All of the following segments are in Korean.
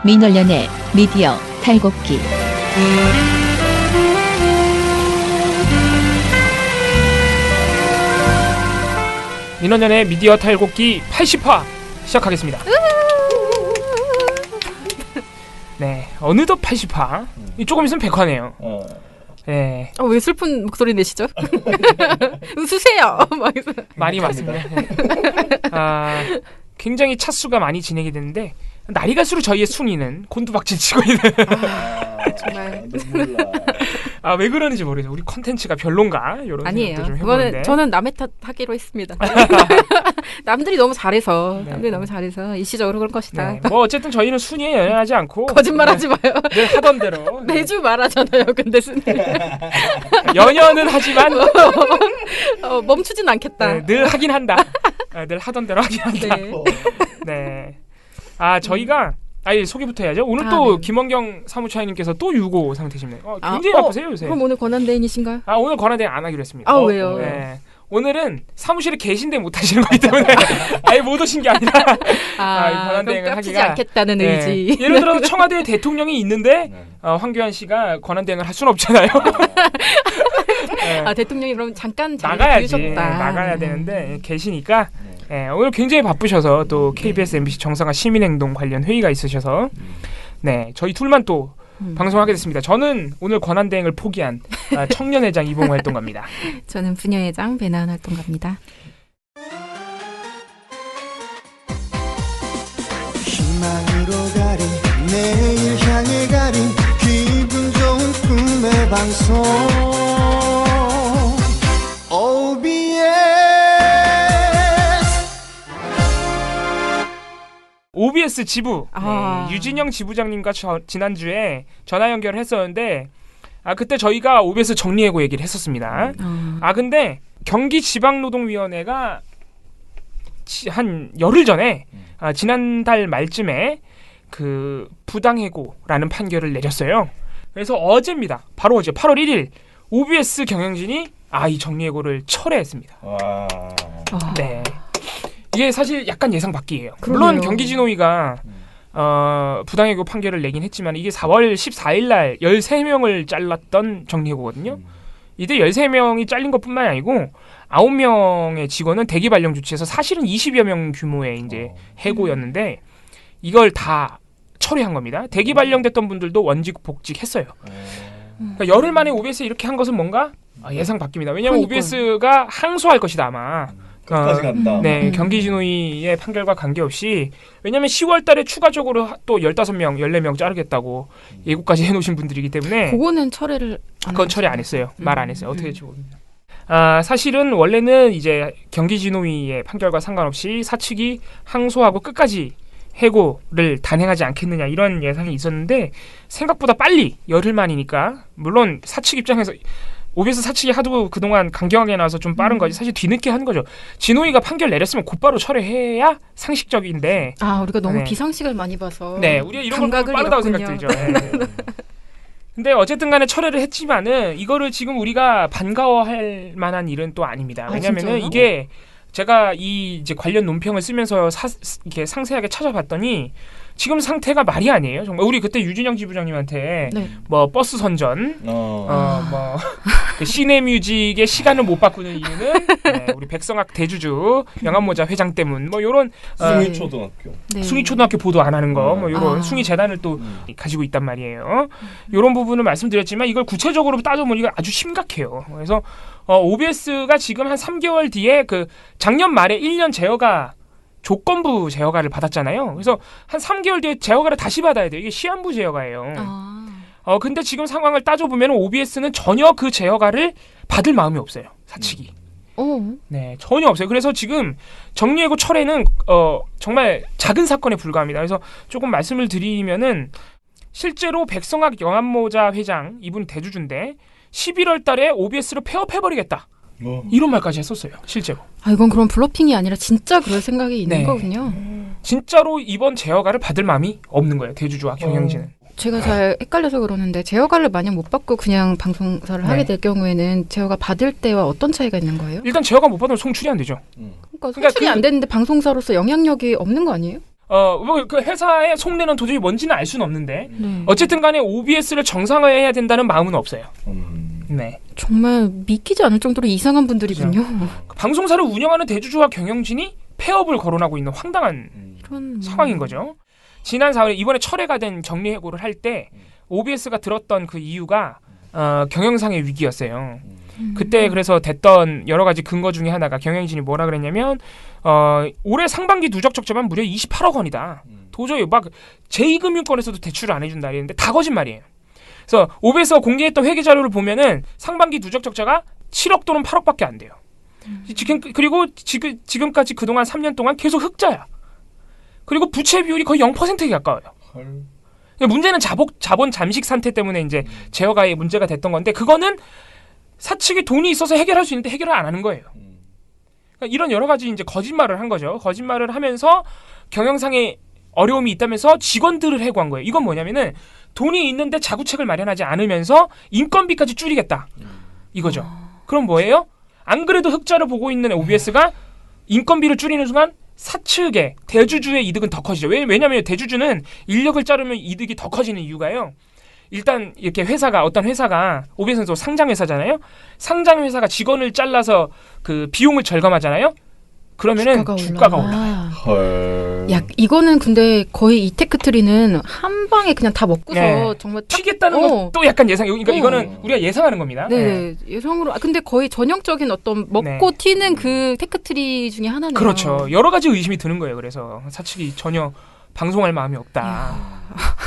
민원련의 미디어 탈곡기. 민원연의 미디어 탈곡기 80화 시작하겠습니다. 네, 어느덧 80화. 조금 있으면 100화네요. 네. 왜 슬픈 목소리 내시죠? 웃으세요. 말이 맞습니다. 네. 굉장히 차수가 많이 진행이 되는데 날이 갈수록 저희의 순위는 곤두박질 치고 있는. 정말. 왜 그러는지 모르겠어요. 우리 컨텐츠가 별론가? 이런 아니에요. 생각도 좀 그거는 해보는데. 저는 남의 탓하기로 했습니다. 남들이 너무 잘해서 일시적으로 그런 것이다. 네. 뭐 어쨌든 저희는 순위에 연연하지 않고 거짓말하지 마요. 늘 하던 대로 매주 말하잖아요. 근데 연연은 하지만 멈추진 않겠다. 네, 늘 하긴 한다. 늘 하던 대로 하긴 한다. 네. 네. 저희가 소개부터 해야죠. 오늘 또 네. 김원경 사무차장님께서 또 유고 상태십니다. 굉장히 바쁘세요 요새. 그럼 오늘 권한대행이신가요? 오늘 권한대행 안 하기로 했습니다. 왜요? 네. 오늘은 사무실에 계신데 못 하시는 거기 때문에 못 오신 게 아니라 권한대행을 하기가 않겠다는 네. 의지. 예를 들어 청와대 대통령이 있는데 황교안 씨가 권한대행을 할 수는 없잖아요. 네. 대통령이 그럼 잠깐 나가야지. 나가야 되는데 계시니까 오늘 굉장히 바쁘셔서 또 KBS, MBC 정상화 시민행동 관련 회의가 있으셔서 저희 둘만 또 방송하게 됐습니다. 저는 오늘 권한대행을 포기한 청년회장 이봉호 활동가입니다. 저는 부녀회장 배나은 활동가입니다. 희망으로 가린 내일 향해 가린 기분 좋은 꿈의 방송 OBS 지부 유진영 지부장님과 지난주에 전화 연결을 했었는데 그때 저희가 OBS 정리해고 얘기를 했었습니다. 근데 경기지방노동위원회가 한 열흘 전에 지난달 말쯤에 그 부당해고라는 판결을 내렸어요. 그래서 어제입니다. 바로 어제 8월 1일 OBS 경영진이 이 정리해고를 철회했습니다. 네. 이게 사실 약간 예상 밖이에요. 물론 경기진노위가 부당해고 판결을 내긴 했지만 이게 4월 14일 날 13명을 잘랐던 정리해고거든요. 이때 13명이 잘린 것뿐만 아니고 9명의 직원은 대기 발령 조치해서 사실은 20여 명 규모의 이제 해고였는데 이걸 다 철회한 겁니다. 대기 발령됐던 분들도 원직 복직했어요. 그러니까 열흘 만에 OBS에 이렇게 한 것은 뭔가 예상 밖입니다. 왜냐하면 OBS가 항소할 것이다 아마. 끝까지 간다. 네, 경기진노위의 판결과 관계없이 왜냐하면 10월 달에 추가적으로 또 15명, 14명 자르겠다고 예고까지 해놓으신 분들이기 때문에 그거는 철회를 그건 철회 안 했어요. 말 안 했어요. 어떻게 될지 모릅니다. 사실은 원래는 이제 경기진노위의 판결과 상관없이 사측이 항소하고 끝까지 해고를 단행하지 않겠느냐 이런 예상이 있었는데 생각보다 빨리 열흘 만이니까 물론 사측 입장에서 OBS 사측이 하도 그동안 강경하게 나와서 좀 빠른 거지 사실 뒤늦게 한 거죠. 진호위가 판결 내렸으면 곧바로 철회해야 상식적인데 우리가 너무 비상식을 많이 봐서 우리가 이런 걸 빠르다고 생각들죠. 근데 어쨌든 간에 철회를 했지만은 이거를 지금 우리가 반가워할 만한 일은 또 아닙니다. 왜냐면은 이게 제가 이 이제 관련 논평을 쓰면서 이렇게 상세하게 찾아봤더니 지금 상태가 말이 아니에요. 정말 우리 그때 유진영 지부장님한테 뭐 버스 선전, 그 시내뮤직의 시간을 못 바꾸는 이유는 우리 백성학 대주주 명함모자 회장 때문 뭐 이런 숭이초등학교 숭이초등학교 보도 안 하는 거 뭐 이런 숭이재단을 또 가지고 있단 말이에요. 이런 부분을 말씀드렸지만 이걸 구체적으로 따져보니까 아주 심각해요. 그래서 OBS가 지금 한 3개월 뒤에 그 작년 말에 1년 제어가 조건부 제어가를 받았잖아요. 그래서 한 3개월 뒤에 제어가를 다시 받아야 돼요. 이게 시한부 제어가예요. 근데 지금 상황을 따져보면 OBS는 전혀 그 제어가를 받을 마음이 없어요. 사측이. 네, 전혀 없어요. 그래서 지금 정리해고 철회는 정말 작은 사건에 불과합니다. 그래서 조금 말씀을 드리면은 실제로 백성학 영암모자 회장 이분 대주주인데 11월 달에 OBS를 폐업해버리겠다. 이런 말까지 했었어요. 실제로. 이건 그럼 블러핑이 아니라 진짜 그럴 생각이 있는 거군요. 진짜로 이번 제어가를 받을 마음이 없는 거예요. 대주주와 경영진은. 제가 잘 헷갈려서 그러는데 제어가를 만약 못 받고 그냥 방송사를 하게 될 경우에는 제어가 받을 때와 어떤 차이가 있는 거예요? 일단 제어가 못 받으면 송출이 안 되죠. 그러니까 송출이 안 되는데 방송사로서 영향력이 없는 거 아니에요? 그 회사의 속내는 도저히 뭔지는 알 수는 없는데 네. 어쨌든 간에 OBS를 정상화해야 된다는 마음은 없어요. 네. 정말 믿기지 않을 정도로 이상한 분들이군요. 방송사를 운영하는 대주주와 경영진이 폐업을 거론하고 있는 황당한 이런 상황인 거죠. 지난 4월에 이번에 철회가 된 정리해고를 할 때 OBS가 들었던 그 이유가 경영상의 위기였어요. 그때 그래서 됐던 여러 가지 근거 중에 하나가 경영진이 뭐라 그랬냐면 올해 상반기 누적 적자만 무려 28억 원이다. 도저히 막 제2금융권에서도 대출을 안 해준다 이랬는데 다 거짓말이에요. 그래서 OBS가 공개했던 회계 자료를 보면은 상반기 누적 적자가 7억 또는 8억밖에 안 돼요. 그리고 지금까지 그동안 3년 동안 계속 흑자야. 그리고 부채 비율이 거의 0%에 가까워요. 헐. 문제는 자본 잠식 상태 때문에 이제 제어가에 문제가 됐던 건데 그거는 사측이 돈이 있어서 해결할 수 있는데 해결을 안 하는 거예요. 그러니까 이런 여러 가지 이제 거짓말을 한 거죠. 거짓말을 하면서 경영상의 어려움이 있다면서 직원들을 해고한 거예요. 이건 뭐냐면은 돈이 있는데 자구책을 마련하지 않으면서 인건비까지 줄이겠다. 이거죠. 그럼 뭐예요? 안 그래도 흑자를 보고 있는 OBS가 인건비를 줄이는 순간 사측의 대주주의 이득은 더 커지죠. 왜냐하면 대주주는 인력을 자르면 이득이 더 커지는 이유가요. 일단 이렇게 어떤 회사가 OBS는 또 상장 회사잖아요. 상장 회사가 직원을 잘라서 그 비용을 절감하잖아요. 그러면은 주가가 올라가요. 헐. 야, 이거는 근데 거의 이테크트리는 한 방에 그냥 다 먹고서 네. 정말 딱 튀겠다는 것도 약간 예상. 그러니까 이거는 우리가 예상하는 겁니다. 네, 예상으로. 근데 거의 전형적인 어떤 먹고 튀는 그 테크트리 중에 하나네요. 그렇죠. 여러 가지 의심이 드는 거예요. 그래서 사측이 전혀 방송할 마음이 없다.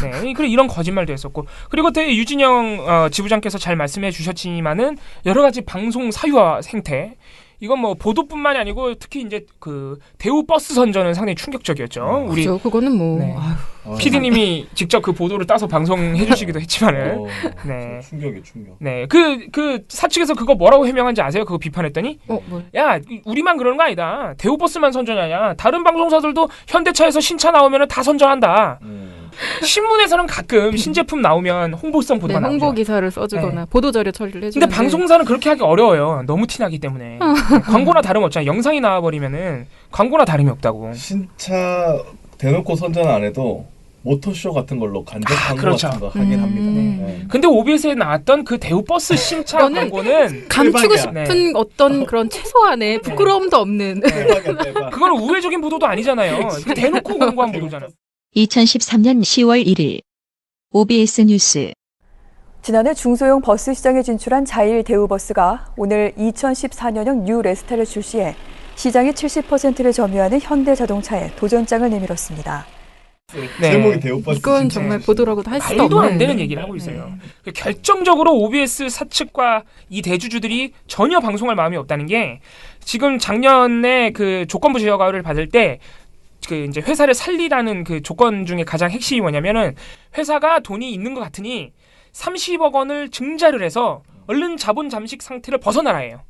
네, 그리고 이런 거짓말도 했었고, 그리고 또 유진영 지부장께서 잘 말씀해 주셨지만은 여러 가지 방송 사유와 생태. 이건 뭐 보도뿐만이 아니고 특히 이제 그 대우 버스 선전은 상당히 충격적이었죠. 우리 그렇죠. 그거는 뭐 네. PD님이 직접 그 보도를 따서 방송해 주시기도 했지만은 네. 충격. 네. 그 사측에서 그거 뭐라고 해명한지 아세요? 그거 비판했더니 뭐. 야, 우리만 그러는 거 아니다. 대우 버스만 선전하냐. 다른 방송사들도 현대차에서 신차 나오면 다 선전한다. 신문에서는 가끔 신제품 나오면 홍보성 보도가 나오죠. 홍보 기사를 써주거나 보도자료 처리를 해주는데 근데 방송사는 그렇게 하기 어려워요. 너무 티나기 때문에. 광고나 다름없잖아요. 영상이 나와버리면은 광고나 다름이 없다고. 신차 대놓고 선전 안 해도 모터쇼 같은 걸로 간접 광고 그렇죠. 같은 거 하긴 합니다. 네. 근데 OBS에 나왔던 그 대우 버스 신차 광고는 감추고 대박이야. 싶은 어떤 그런 최소한의 부끄러움도 없는 대박. 그거는 우회적인 보도도 아니잖아요. 대놓고 광고한 보도잖아요. 2013년 10월 1일 OBS 뉴스. 지난해 중소형 버스 시장에 진출한 자일 대우버스가 오늘 2014년형 뉴 레스타를 출시해 시장의 70%를 점유하는 현대자동차에 도전장을 내밀었습니다. 네. 제목이 대우버스. 이건 정말 보도라고도 할 수도 말도 없는 안 되는 얘기를 하고 있어요. 결정적으로 OBS 사측과 이 대주주들이 전혀 방송할 마음이 없다는 게 지금 작년에 그 조건부 제어가를 받을 때 그 이제 회사를 살리라는 그 조건 중에 가장 핵심이 뭐냐면은 회사가 돈이 있는 것 같으니 30억 원을 증자를 해서 얼른 자본 잠식 상태를 벗어나라예요.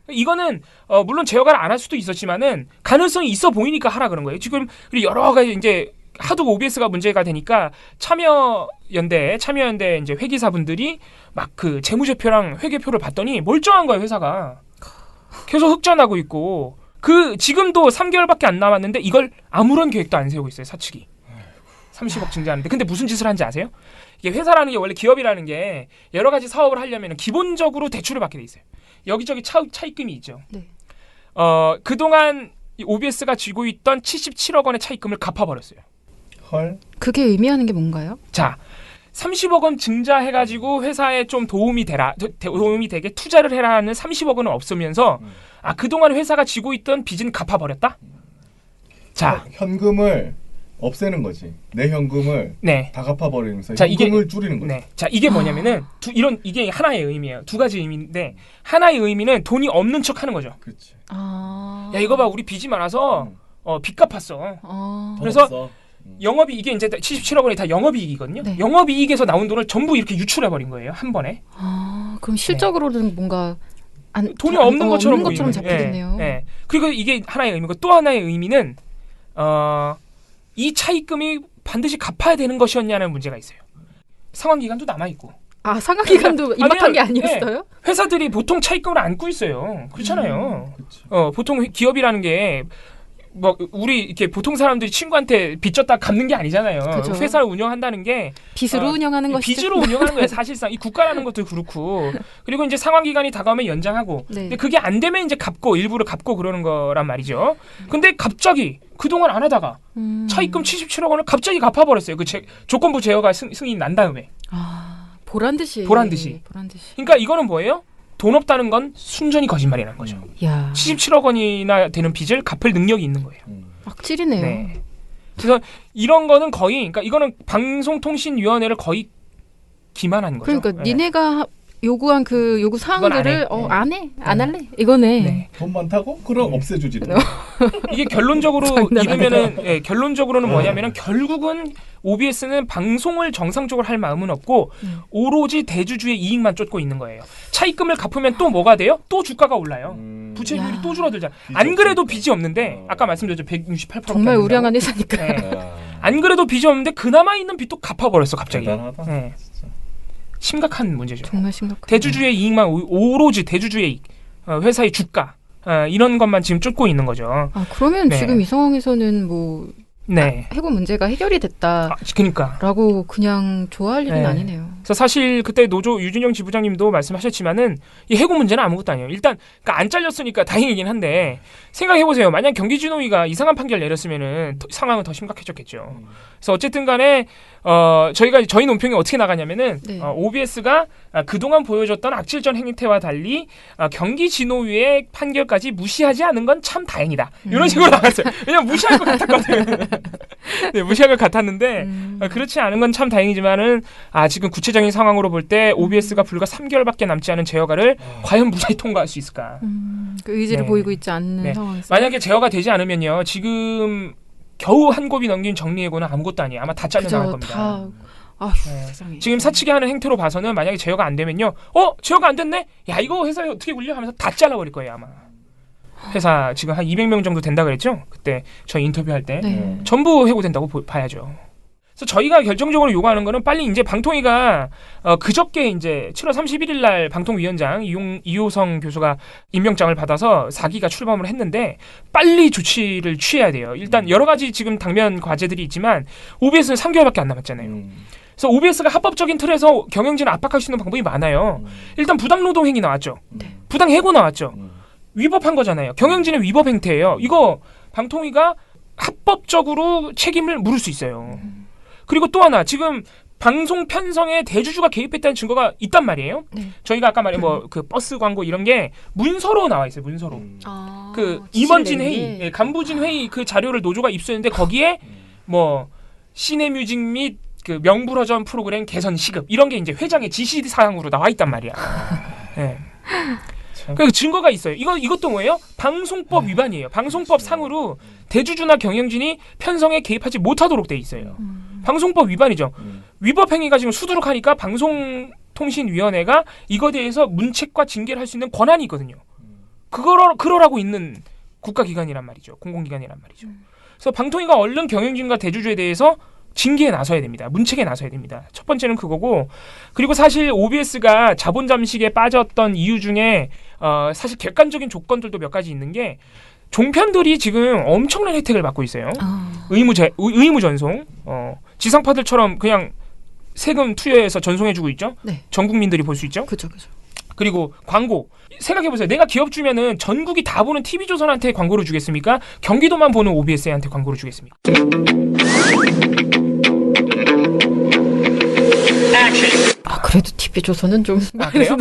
이거는 물론 제어가를 안 할 수도 있었지만은 가능성이 있어 보이니까 하라 그런 거예요. 지금 여러 가지 이제 하도 OBS가 문제가 되니까 참여연대 이제 회계사분들이 막 그 재무제표랑 회계표를 봤더니 멀쩡한 거예요. 회사가 계속 흑자 나고 있고 그 지금도 3개월밖에 안 남았는데 이걸 아무런 계획도 안 세우고 있어요. 사측이 30억 증자하는데 근데 무슨 짓을 하는지 아세요? 이게 회사라는 게 원래 기업이라는 게 여러 가지 사업을 하려면 기본적으로 대출을 받게 돼 있어요. 여기저기 차입금이 있죠. 네. 그동안 OBS가 쥐고 있던 77억 원의 차입금을 갚아버렸어요. 헐. 그게 의미하는 게 뭔가요? 자, 30억 원 증자해가지고 회사에 좀 도움이 되게 투자를 해라는 30억 원은 없으면서 그동안 회사가 쥐고 있던 빚은 갚아버렸다? 자, 현금을 없애는 거지. 내 현금을 네. 다 갚아버리면서 자, 현금을 줄이는 거지. 네. 자, 이게 뭐냐면은 이게 하나의 의미예요. 두 가지 의미인데 하나의 의미는 돈이 없는 척 하는 거죠. 그렇지. 야, 이거 봐. 우리 빚이 많아서 빚 갚았어. 그래서 영업이 이게 이제 77억 원이 다 영업이익이거든요. 네. 영업이익에서 나온 돈을 전부 이렇게 유출해 버린 거예요. 한 번에. 그럼 실적으로는 뭔가 돈이 없는 것처럼 없는 것처럼 보이는. 잡히겠네요. 예. 그리고 이게 하나의 의미고 또 하나의 의미는 이 차입금이 반드시 갚아야 되는 것이었냐는 문제가 있어요. 상환 기간도 남아 있고. 상환 기간도 임박한 게 아니었어요? 네. 회사들이 보통 차입금을 안고 있어요. 그렇잖아요. 보통 기업이라는 게 뭐 우리 이렇게 보통 사람들이 친구한테 빚 졌다 갚는 게 아니잖아요. 그죠. 회사를 운영한다는 게 빚으로 운영하는 것이죠. 빚으로 운영하는 거예요. 사실상 이 국가라는 것도 그렇고 그리고 이제 상환 기간이 다가오면 연장하고 네. 근데 그게 안 되면 이제 갚고 일부러 갚고 그러는 거란 말이죠. 근데 갑자기 그동안 안 하다가 차입금 77억 원을 갑자기 갚아버렸어요. 그 조건부 제어가 승인이 난 다음에. 보란 듯이. 그러니까 이거는 뭐예요? 돈 없다는 건 순전히 거짓말이라는 거죠. 야. 77억 원이나 되는 빚을 갚을 능력이 있는 거예요. 악질이네요. 네. 그래서 이런 거는 거의 그러니까 이거는 방송통신위원회를 거의 기만한 거죠. 그러니까 네. 니네가 요구한 그 요구 사항들을 그건 안 해? 안 할래? 이거네. 네. 돈 많다고? 그럼 없애주지. 이게 결론적으로 장난 이르면은 결론적으로는 뭐냐면은 결국은 OBS는 방송을 정상적으로 할 마음은 없고 오로지 대주주의 이익만 쫓고 있는 거예요. 차입금을 갚으면 또 뭐가 돼요? 또 주가가 올라요. 부채율이 또 줄어들잖아. 안 그래도 빚이 없는데 아까 말씀드렸죠. 168%. 정말 우량한 회사니까. 안 그래도 빚이 없는데 그나마 있는 빚도 갚아버렸어 갑자기. 대단하다. 네. 심각한 문제죠. 정말 심각한. 대주주의 이익만 오로지 대주주의 이익, 회사의 주가 이런 것만 지금 쫓고 있는 거죠. 그러면 네. 지금 이 상황에서는 뭐 네. 해고 문제가 해결이 됐다. 그러니까. 라고 그냥 좋아할 일은 네. 아니네요. 그래서 사실 그때 노조 유진영 지부장님도 말씀하셨지만은 이 해고 문제는 아무것도 아니에요. 일단 그러니까 안 잘렸으니까 다행이긴 한데 생각해 보세요. 만약 경기진흥위가 이상한 판결 내렸으면은 상황은 더 심각해졌겠죠. 그래서 어쨌든 간에 저희 논평이 어떻게 나가냐면은 네. OBS가 그동안 보여줬던 악질적 행태와 달리 경기진흥위의 판결까지 무시하지 않은 건 참 다행이다. 이런 식으로 나갔어요. 왜냐면 무시할 것 같았거든. 네, 무시할 것 같았는데 그렇지 않은 건 참 다행이지만은 지금 구체적인 상황으로 볼 때 OBS가 불과 3개월밖에 남지 않은 제어가를 과연 무사히 통과할 수 있을까? 그 의지를 네. 보이고 있지 않는 네. 상황에서. 만약에 제어가 되지 않으면요, 지금 겨우 한 곱이 넘긴 정리해고는 아무것도 아니에요. 아마 다 잘려나갈 겁니다. 다. 아휴, 네. 세상에. 지금 사측이 하는 행태로 봐서는 만약에 제어가 안 되면요, 제어가 안 됐네? 야, 이거 회사에 어떻게 굴려? 하면서 다 잘라버릴 거예요, 아마. 회사 지금 한 200명 정도 된다 그랬죠? 그때 저희 인터뷰할 때. 네. 전부 해고된다고 봐야죠. 그래서 저희가 결정적으로 요구하는 거는 빨리 이제 방통위가 그저께 이제 7월 31일 날 방통위원장 이호성 교수가 임명장을 받아서 4기가 출범을 했는데 빨리 조치를 취해야 돼요. 일단 여러 가지 지금 당면 과제들이 있지만 OBS는 3개월밖에 안 남았잖아요. 그래서 OBS가 합법적인 틀에서 경영진을 압박할 수 있는 방법이 많아요. 일단 부당노동 행위 나왔죠. 부당해고 나왔죠. 위법한 거잖아요. 경영진의 위법 행태예요. 이거 방통위가 합법적으로 책임을 물을 수 있어요. 그리고 또 하나 지금 방송 편성에 대주주가 개입했다는 증거가 있단 말이에요. 네. 저희가 아까 말한 그 버스 광고 이런 게 문서로 나와 있어요. 문서로. 그 임원진 회의, 간부진 회의 그 자료를 노조가 입수했는데 거기에 뭐 시내뮤직 및 그 명불허전 프로그램 개선 시급 이런 게 이제 회장의 지시 사항으로 나와 있단 말이야. 네. 그 증거가 있어요. 이것도 뭐예요? 방송법 위반이에요. 방송법 상으로 대주주나 경영진이 편성에 개입하지 못하도록 돼 있어요. 방송법 위반이죠. 위법 행위가 지금 수두룩하니까 방송통신위원회가 이거에 대해서 문책과 징계를 할 수 있는 권한이 있거든요. 그러라고 있는 국가기관이란 말이죠. 공공기관이란 말이죠. 그래서 방통위가 얼른 경영진과 대주주에 대해서 징계에 나서야 됩니다. 문책에 나서야 됩니다. 첫 번째는 그거고, 그리고 사실 OBS가 자본 잠식에 빠졌던 이유 중에 사실 객관적인 조건들도 몇 가지 있는 게 종편들이 지금 엄청난 혜택을 받고 있어요. 의무 전송, 지상파들처럼 그냥 세금 투여해서 전송해주고 있죠. 네. 전 국민들이 볼 수 있죠. 그죠. 그리고 광고 생각해보세요. 내가 기업 주면은 전국이 다 보는 TV조선한테 광고를 주겠습니까? 경기도만 보는 OBS한테 광고를 주겠습니까? 그래도 TV조선은 좀 그래요?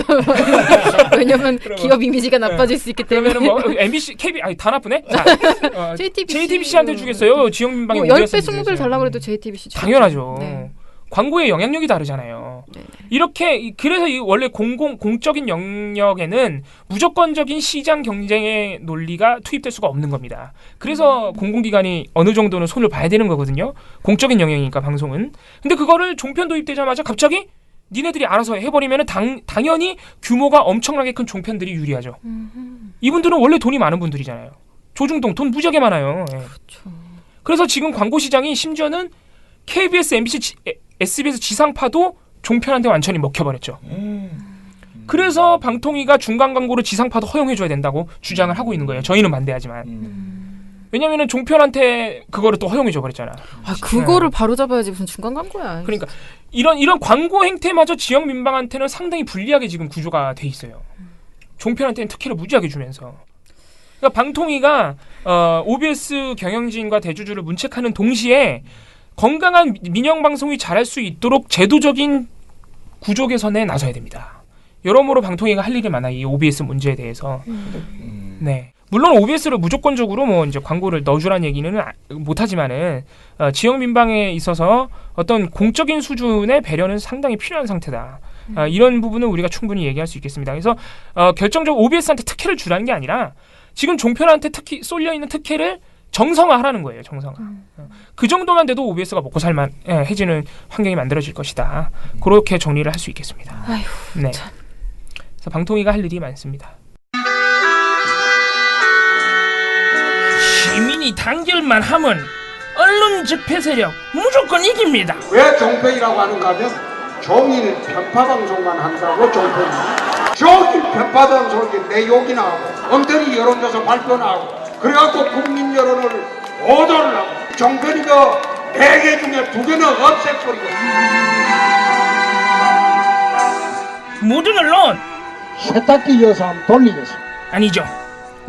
왜냐면 기업 이미지가 나빠질 수 있기 때문에. 그러면은 뭐 MBC, KB 다 나쁘네. 자, JTBC JTBC한테 주겠어요. 지역민방위 뭐 10배, 20배를 달라고 그래도 JTBC 당연하죠. 네. 광고의 영향력이 다르잖아요. 네. 이렇게 그래서 원래 공적인 영역에는 무조건적인 시장 경쟁의 논리가 투입될 수가 없는 겁니다. 그래서 공공기관이 어느 정도는 손을 봐야 되는 거거든요. 공적인 영역이니까 방송은. 근데 그거를 종편 도입되자마자 갑자기 니네들이 알아서 해버리면은 당연히 규모가 엄청나게 큰 종편들이 유리하죠. 이분들은 원래 돈이 많은 분들이잖아요. 조중동 돈 무지하게 많아요. 예. 그렇죠. 그래서 지금 광고 시장이 심지어는 KBS, MBC, SBS 지상파도 종편한테 완전히 먹혀버렸죠. 그래서 방통위가 중간 광고를 지상파도 허용해줘야 된다고 주장을 하고 있는 거예요. 저희는 반대하지만. 왜냐면은 종편한테 그거를 또 허용해 줘 버렸잖아. 그거를 바로 잡아야지 무슨 중간 광고야. 그러니까 이런 광고 행태마저 지역 민방한테는 상당히 불리하게 지금 구조가 돼 있어요. 종편한테는 특혜를 무지하게 주면서. 그러니까 방통위가 OBS 경영진과 대주주를 문책하는 동시에 건강한 민영 방송이 잘할 수 있도록 제도적인 구조 개선에 나서야 됩니다. 여러모로 방통위가 할 일이 많아요. 이 OBS 문제에 대해서. 네. 물론 OBS를 무조건적으로 뭐 이제 광고를 넣어주라는 얘기는 못하지만은 지역 민방에 있어서 어떤 공적인 수준의 배려는 상당히 필요한 상태다. 이런 부분은 우리가 충분히 얘기할 수 있겠습니다. 그래서 결정적으로 OBS한테 특혜를 주라는 게 아니라 지금 종편한테 특히 쏠려 있는 특혜를 정상화하라는 거예요. 정상화. 그 정도만 돼도 OBS가 먹고 살만해지는 환경이 만들어질 것이다. 그렇게 정리를 할 수 있겠습니다. 아휴, 네. 참. 그래서 방통위가 할 일이 많습니다. 시민이 단결만 하면 언론 집회 세력 무조건 이깁니다. 왜 종편이라고 하는가 하면 종이는 편파 방송만 한다고 종편입니다. 종이 편파 방송이 내 욕이 나오고 엉터리 여론조사 발표나 하고 그래갖고 국민 여론을 오도를 하고 종편이 그 4개 중에 2개는 없애버리고 모든 언론 세탁기 이어서 한번 돌리겠습니다. 아니죠.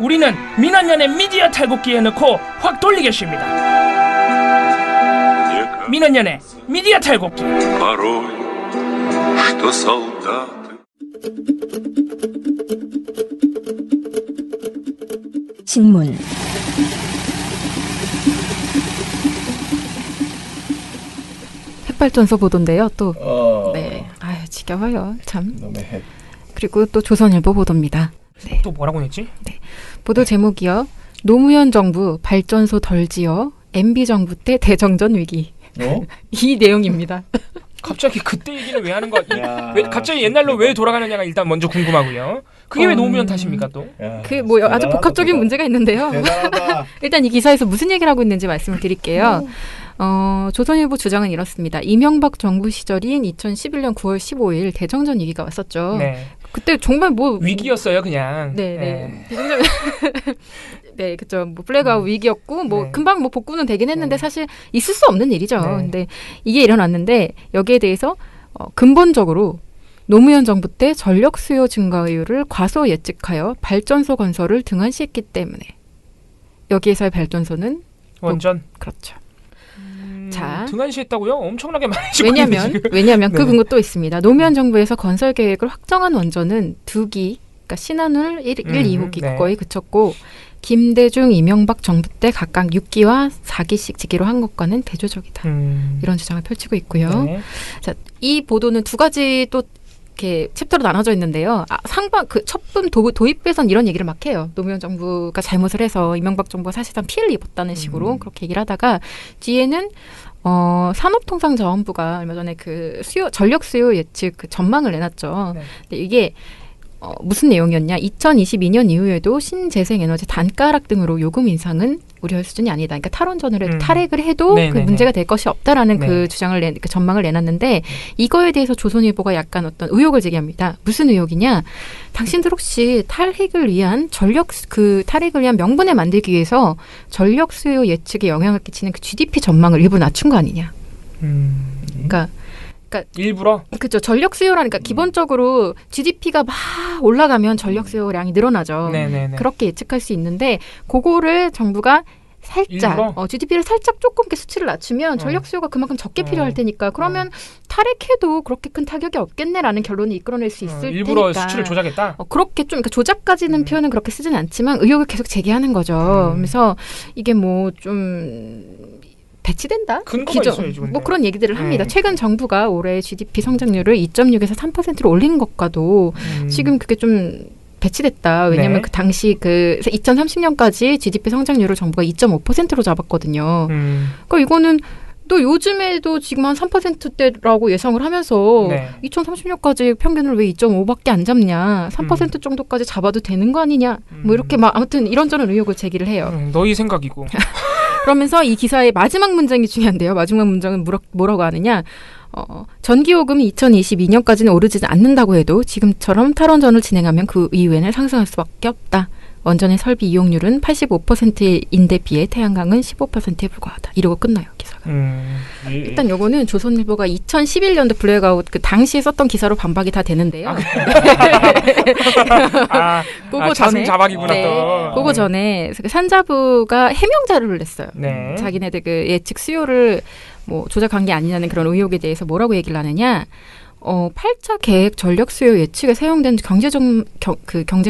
우리는 민원연의 미디어 탈곡기에 넣고 확 돌리겠습니다. 민원연의 미디어 탈곡기. Порой, что солдаты 신문 핵발전소 보도인데요. 또 네. 아유 지겨워요. 참. 너네 핵. 그리고 또 조선일보 보도입니다. 네. 또 뭐라고 했지? 보도 제목이요. 노무현 정부 발전소 덜 지어 MB 정부 때 대정전 위기. 이 내용입니다. 갑자기 그때 얘기는 왜 하는 거야? 야, 왜 갑자기 옛날로 왜 돌아가느냐가 일단 먼저 궁금하고요. 그게 왜 노무현 탓입니까 또? 그 뭐 아주 복합적인 문제가 있는데요. 대단하다. 일단 이 기사에서 무슨 얘기를 하고 있는지 말씀을 드릴게요. 조선일보 주장은 이렇습니다. 이명박 정부 시절인 2011년 9월 15일 대정전 위기가 왔었죠. 네. 그때 정말 뭐 위기였어요, 그냥. 네. 대정전 네, 그죠. 뭐 블랙아웃 위기였고 뭐 네. 금방 뭐 복구는 되긴 했는데 사실 있을 수 없는 일이죠. 네. 근데 이게 일어났는데 여기에 대해서 근본적으로 노무현 정부 때 전력 수요 증가율을 과소 예측하여 발전소 건설을 등한시했기 때문에 여기에서의 발전소는 원전. 그렇죠. 자, 등한시했다고요? 엄청나게 많이 짓고 있는데, 왜냐하면 그 네. 근거 또 있습니다. 노무현 정부에서 건설 계획을 확정한 원전은 2기, 그러니까 신한울 1, 2호기 네. 그거에 그쳤고 김대중, 이명박 정부 때 각각 6기와 4기씩 지기로 한 것과는 대조적이다. 이런 주장을 펼치고 있고요. 네. 자, 이 보도는 두 가지 또 이렇게 챕터로 나눠져 있는데요. 상반 그 첫분 도입부에선 이런 얘기를 막 해요. 노무현 정부가 잘못을 해서 이명박 정부가 사실상 피해를 입었다는 식으로 그렇게 얘기를 하다가 뒤에는 산업통상자원부가 얼마 전에 그 전력 수요 예측 그 전망을 내놨죠. 네. 근데 이게 무슨 내용이었냐? 2022년 이후에도 신재생에너지 단가락 등으로 요금 인상은 우려할 수준이 아니다. 그러니까 탈원전을 해도 탈핵을 해도 그 문제가 될 것이 없다라는 그 주장을 그 전망을 내놨는데 이거에 대해서 조선일보가 약간 어떤 의혹을 제기합니다. 무슨 의혹이냐? 당신들 혹시 탈핵을 위한 탈핵을 위한 명분을 만들기 위해서 전력 수요 예측에 영향을 끼치는 그 GDP 전망을 일부 낮춘 거 아니냐? 그러니까 일부러? 그렇죠. 전력 수요라니까 기본적으로 GDP가 막 올라가면 전력 수요량이 늘어나죠. 네네네. 그렇게 예측할 수 있는데 그거를 정부가 살짝 GDP를 살짝 조금 이렇게 수치를 낮추면 전력 수요가 그만큼 적게 필요할 테니까 그러면 탈핵해도 그렇게 큰 타격이 없겠네라는 결론을 이끌어낼 수 있을 일부러 테니까 수치를 조작했다? 그렇게 좀 그러니까 조작까지는 표현은 그렇게 쓰진 않지만 의혹을 계속 제기하는 거죠. 그래서 이게 뭐 좀 배치된다? 근거가 있어야지, 근데. 뭐 그런 얘기들을 합니다. 최근 정부가 올해 GDP 성장률을 2.6에서 3%로 올린 것과도 지금 그게 좀 배치됐다. 왜냐하면 그 당시 2030년까지 GDP 성장률을 정부가 2.5%로 잡았거든요. 그러니까 이거는 또 요즘에도 지금 한 3%대라고 예상을 하면서 2030년까지 평균을 왜 2.5밖에 안 잡냐. 3% 정도까지 잡아도 되는 거 아니냐. 뭐 이렇게 막 아무튼 이런저런 의혹을 제기를 해요. 너희 생각이고. 그러면서 이 기사의 마지막 문장이 중요한데요. 마지막 문장은 뭐라고 하느냐. 전기요금이 2022년까지는 오르지 않는다고 해도 지금처럼 탈원전을 진행하면 그 이후에는 상승할 수밖에 없다. 원전의 설비 이용률은 85%인데 비해 태양광은 15%에 불과하다. 이러고 끝나요, 기사가. 일단 요거는 조선일보가 2011년도 블랙아웃 그 당시에 썼던 기사로 반박이 다 되는데요. 그거 전에 자박이구나 네, 또. 그거 전에 산자부가 해명 자료를 냈어요. 네. 자기네들 그 예측 수요를 뭐 조작한 게 아니냐는 그런 의혹에 대해서 뭐라고 얘기를 하느냐. 8차 계획 전력 수요 예측에 사용된 경제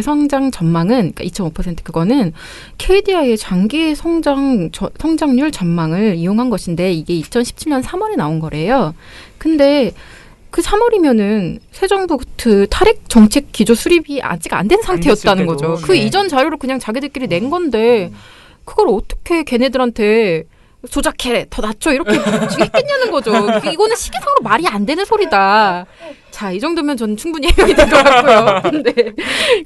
성장 전망은 그러니까 2.5% 그거는 KDI의 장기 성장률 전망을 이용한 것인데 이게 2017년 3월에 나온 거래요. 근데 그 3월이면은 새 정부 그 탈핵 정책 기조 수립이 아직 안 된 상태였다는 거죠. 그 이전 자료를 그냥 자기들끼리 낸 건데 그걸 어떻게 걔네들한테 조작해 더 낮춰 이렇게 했겠냐는 거죠. 이거는 시기상으로 말이 안 되는 소리다. 자, 이 정도면 저는 충분히 해명이 될 것 같고요. 네.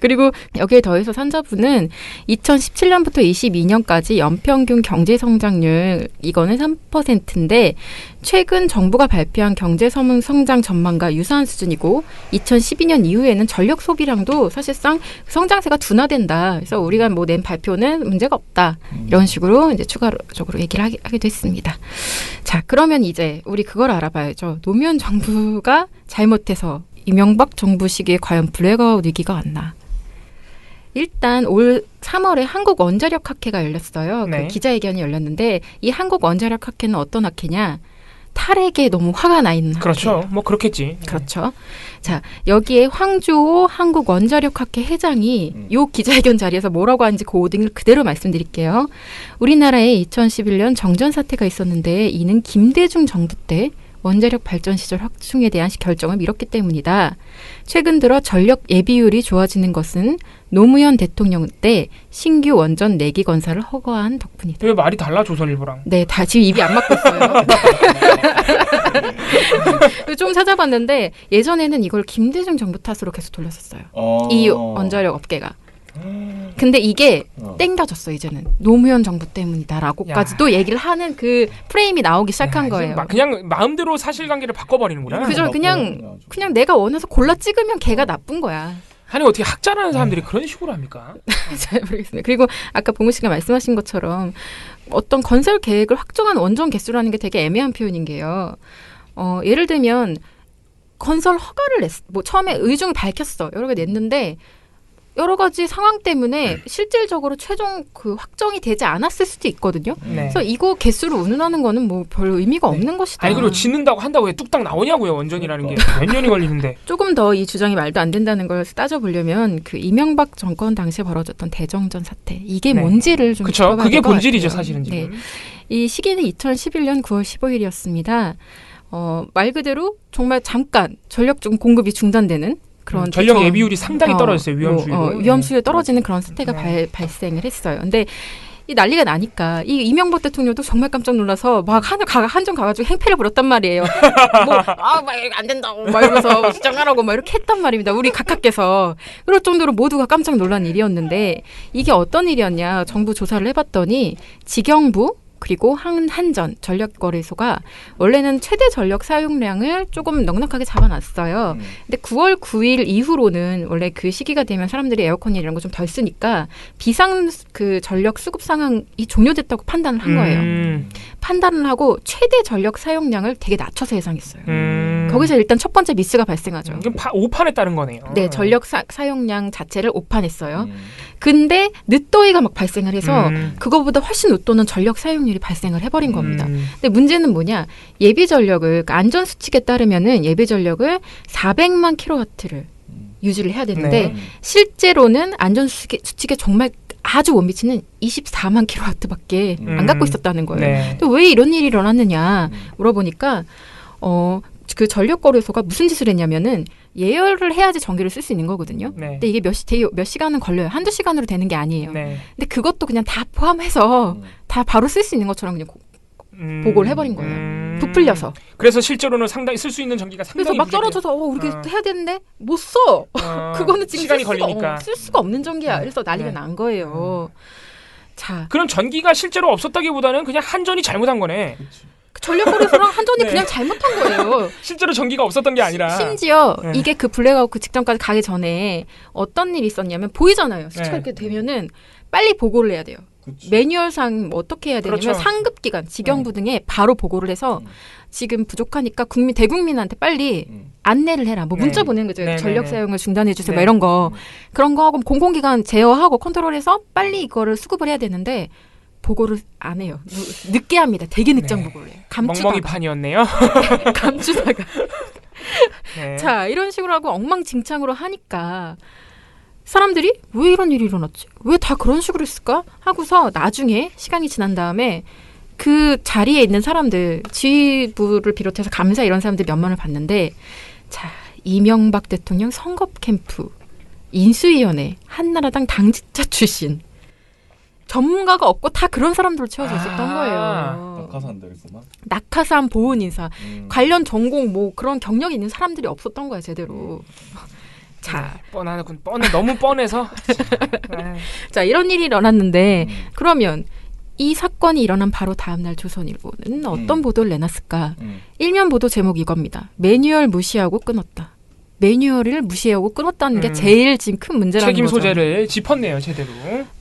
그리고 여기에 더해서 산자부는 2017년부터 22년까지 연평균 경제성장률 이거는 3%인데 최근 정부가 발표한 경제성장 전망과 유사한 수준이고 2012년 이후에는 전력 소비량도 사실상 성장세가 둔화된다. 그래서 우리가 뭐 낸 발표는 문제가 없다. 이런 식으로 이제 추가적으로 얘기를 하게 됐습니다. 자, 그러면 이제 우리 그걸 알아봐야죠. 노무현 정부가 잘못해서 이명박 정부 시기에 과연 블랙아웃 위기가 왔나. 일단 올 3월에 한국원자력학회가 열렸어요. 네. 그 기자회견이 열렸는데 이 한국원자력학회는 어떤 학회냐. 탈핵에 너무 화가 나 있는 그렇죠. 학회. 뭐 그렇겠지. 그렇죠. 자, 여기에 황주호 한국원자력학회 회장이 요 기자회견 자리에서 뭐라고 하는지 그 오딩을 그대로 말씀드릴게요. 우리나라에 2011년 정전 사태가 있었는데 이는 김대중 정부 때 원자력 발전 시절 확충에 대한 결정을 미뤘기 때문이다. 최근 들어 전력 예비율이 좋아지는 것은 노무현 대통령 때 신규 원전 4기 건설을 허가한 덕분이다. 왜 말이 달라 조선일보랑? 네, 다 지금 입이 안 맞고 있어요. 좀 찾아봤는데 예전에는 이걸 김대중 정부 탓으로 계속 돌렸었어요. 이 원자력 업계가. 근데 이게 땡겨졌어 이제는 노무현 정부 때문이다라고까지도 얘기를 하는 그 프레임이 나오기 시작한 거예요. 그냥 마음대로 사실관계를 바꿔버리는구나. 그죠? 그냥 내가 원해서 골라 찍으면 걔가 나쁜 거야. 아니 어떻게 학자라는 사람들이 그런 식으로 합니까? 잘 모르겠습니다. 그리고 아까 봉우 씨가 말씀하신 것처럼 어떤 건설 계획을 확정한 원전 개수라는 게 되게 애매한 표현인 게요. 예를 들면 건설 허가를 뭐 처음에 의중을 밝혔어. 여러 개 냈는데 여러 가지 상황 때문에 실질적으로 최종 그 확정이 되지 않았을 수도 있거든요. 네. 그래서 이거 개수를 운운하는 거는 뭐 별 의미가 없는 것이다. 아니 그리고 짓는다고 한다고 왜 뚝딱 나오냐고요. 원전이라는 게 몇 년이 걸리는데. 조금 더 이 주장이 말도 안 된다는 걸 따져보려면 그 이명박 정권 당시에 벌어졌던 대정전 사태 이게 뭔지를 좀 그렇죠. 짚어봐야 그게 될 것 본질이죠 같아요. 사실은 지금. 네. 이 시기는 2011년 9월 15일이었습니다. 말 그대로 정말 잠깐 전력 공급이 중단되는 그런 전력 예비율이 상당히 떨어졌어요. 위험수위로. 위험수위에 떨어지는 그런 사태가 발생을 했어요. 근데 이 난리가 나니까 이 이명박 대통령도 정말 깜짝 놀라서 막 한정 가가지고 행패를 부렸단 말이에요. 막 안 된다고 막 이러면서 주장하라고 막 이렇게 했단 말입니다. 우리 각하께서 그럴 정도로 모두가 깜짝 놀란 일이었는데 이게 어떤 일이었냐? 정부 조사를 해봤더니 직영부 그리고 한전 전력거래소가 원래는 최대 전력 사용량을 조금 넉넉하게 잡아놨어요. 근데 9월 9일 이후로는 원래 그 시기가 되면 사람들이 에어컨 이런 거 좀 덜 쓰니까 비상 그 전력 수급 상황이 종료됐다고 판단을 한 거예요. 판단을 하고 최대 전력 사용량을 되게 낮춰서 예상했어요. 거기서 일단 첫 번째 미스가 발생하죠. 이건 오판에 따른 거네요. 네, 전력 사용량 자체를 오판했어요. 근데 늦더위가 막 발생을 해서 그거보다 훨씬 웃도는 전력 사용률이 발생을 해버린 겁니다. 근데 문제는 뭐냐? 예비 전력을 그러니까 안전 수칙에 따르면은 예비 전력을 400만 킬로와트를 유지를 해야 되는데 실제로는 안전 수칙에 정말 아주 못 미치는 24만 킬로와트밖에 안 갖고 있었다는 거예요. 또 왜 이런 일이 일어났느냐 물어보니까 그 전력거래소가 무슨 짓을 했냐면은 예열을 해야지 전기를 쓸 수 있는 거거든요. 근데 이게 몇 시간은 걸려요. 한두 시간으로 되는 게 아니에요. 근데 그것도 그냥 다 포함해서 다 바로 쓸 수 있는 것처럼 그냥 보고를 해버린 거예요. 부풀려서. 그래서 실제로는 상당히 쓸 수 있는 전기가 상당히 그래서 막 떨어져서 우리 해야 되는데 못 써. 그거는 지금 시간이 걸리니까 쓸 수가 없는 전기야. 그래서 난리가 난 거예요. 자, 그럼 전기가 실제로 없었다기보다는 그냥 한전이 잘못한 거네. 전력거래소랑 한전이 네. 그냥 잘못한 거예요. 실제로 전기가 없었던 게 아니라. 심지어 네. 이게 그 블랙아웃 직전까지 가기 전에 어떤 일이 있었냐면 보이잖아요. 수치가 네. 이렇게 되면은 빨리 보고를 해야 돼요. 그치. 매뉴얼상 뭐 어떻게 해야 되냐면 그렇죠. 상급기관, 직영부 등에 바로 보고를 해서 지금 부족하니까 대국민한테 빨리 안내를 해라. 뭐 문자 네. 보내는 거죠. 네, 전력 네, 네. 사용을 중단해 주세요. 네. 뭐 이런 거. 그런 거 하고 공공기관 제어하고 컨트롤해서 빨리 이거를 수급을 해야 되는데 보고를 안 해요. 늦게 합니다. 되게 늦장 네. 보고를 해요. 감추다가. 멍멍이판이었네요. 감추다가. 네. 자, 이런 식으로 하고 엉망진창으로 하니까 사람들이 왜 이런 일이 일어났지? 왜 다 그런 식으로 했을까? 하고서 나중에 시간이 지난 다음에 그 자리에 있는 사람들, 지휘부를 비롯해서 감사 이런 사람들 면면을 봤는데 자, 이명박 대통령 선거 캠프, 인수위원회, 한나라당 당직자 출신 전문가가 없고 다 그런 사람들로 채워져 있었던 거예요. 낙하산들이구만. 낙하산 보훈 인사, 관련 전공 뭐 그런 경력이 있는 사람들이 없었던 거야 제대로. 자, 뻔하군. 너무 뻔해서. 자 이런 일이 일어났는데 그러면 이 사건이 일어난 바로 다음 날 조선일보는 어떤 보도를 내놨을까? 일면 보도 제목 이겁니다. 매뉴얼 무시하고 끊었다. 매뉴얼을 무시하고 끊었다는 게 제일 지금 큰 문제라는 책임 거죠. 소재를 짚었네요, 제대로.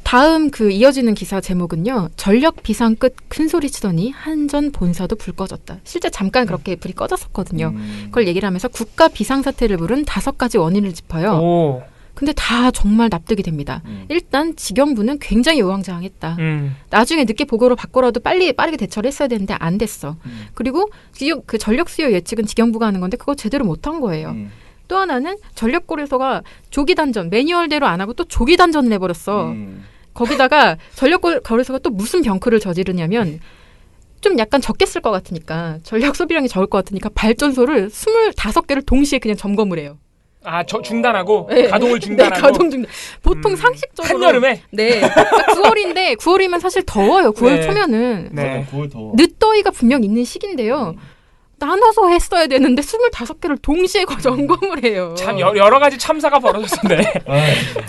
다음 그 이어지는 기사 제목은요. 전력 비상 끝 큰 소리 치더니 한전 본사도 불 꺼졌다. 실제 잠깐 그렇게 불이 꺼졌었거든요. 그걸 얘기를 하면서 국가 비상사태를 부른 5가지 원인을 짚어요. 오. 근데 다 정말 납득이 됩니다. 일단 직영부는 굉장히 우왕좌왕했다. 나중에 늦게 보고를 받고라도 빠르게 대처를 했어야 되는데 안 됐어. 그리고 그 전력 수요 예측은 직영부가 하는 건데 그거 제대로 못한 거예요. 또 하나는 전력거래소가 조기 단전 매뉴얼대로 안 하고 또 조기 단전을 해버렸어. 거기다가 전력거래소가 또 무슨 병크를 저지르냐면 좀 약간 적게 쓸 것 같으니까 전력 소비량이 적을 것 같으니까 발전소를 25개를 동시에 그냥 점검을 해요. 아, 중단하고 네. 가동을 중단하고. 네, 가동 중단. 보통 상식적으로 한여름에. 네. 그러니까 9월인데 9월이면 사실 더워요. 9월 네. 초면은 네. 9월 더워. 늦더위가 분명 있는 시기인데요. 나눠서 했어야 되는데 25개를 동시에 점검을 해요. 참 여러 가지 참사가 벌어졌는데.